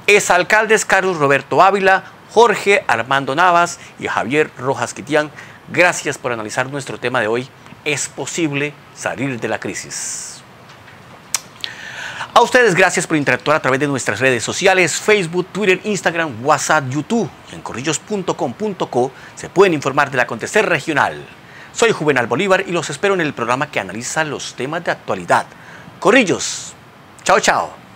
Exalcaldes Carlos Roberto Ávila, Jorge Armando Navas y Javier Rojas Quitián, gracias por analizar nuestro tema de hoy. Es posible salir de la crisis. A ustedes gracias por interactuar a través de nuestras redes sociales, Facebook, Twitter, Instagram, WhatsApp, YouTube. En corrillos.com.co se pueden informar del acontecer regional. Soy Juvenal Bolívar y los espero en el programa que analiza los temas de actualidad. Corrillos, chao, chao.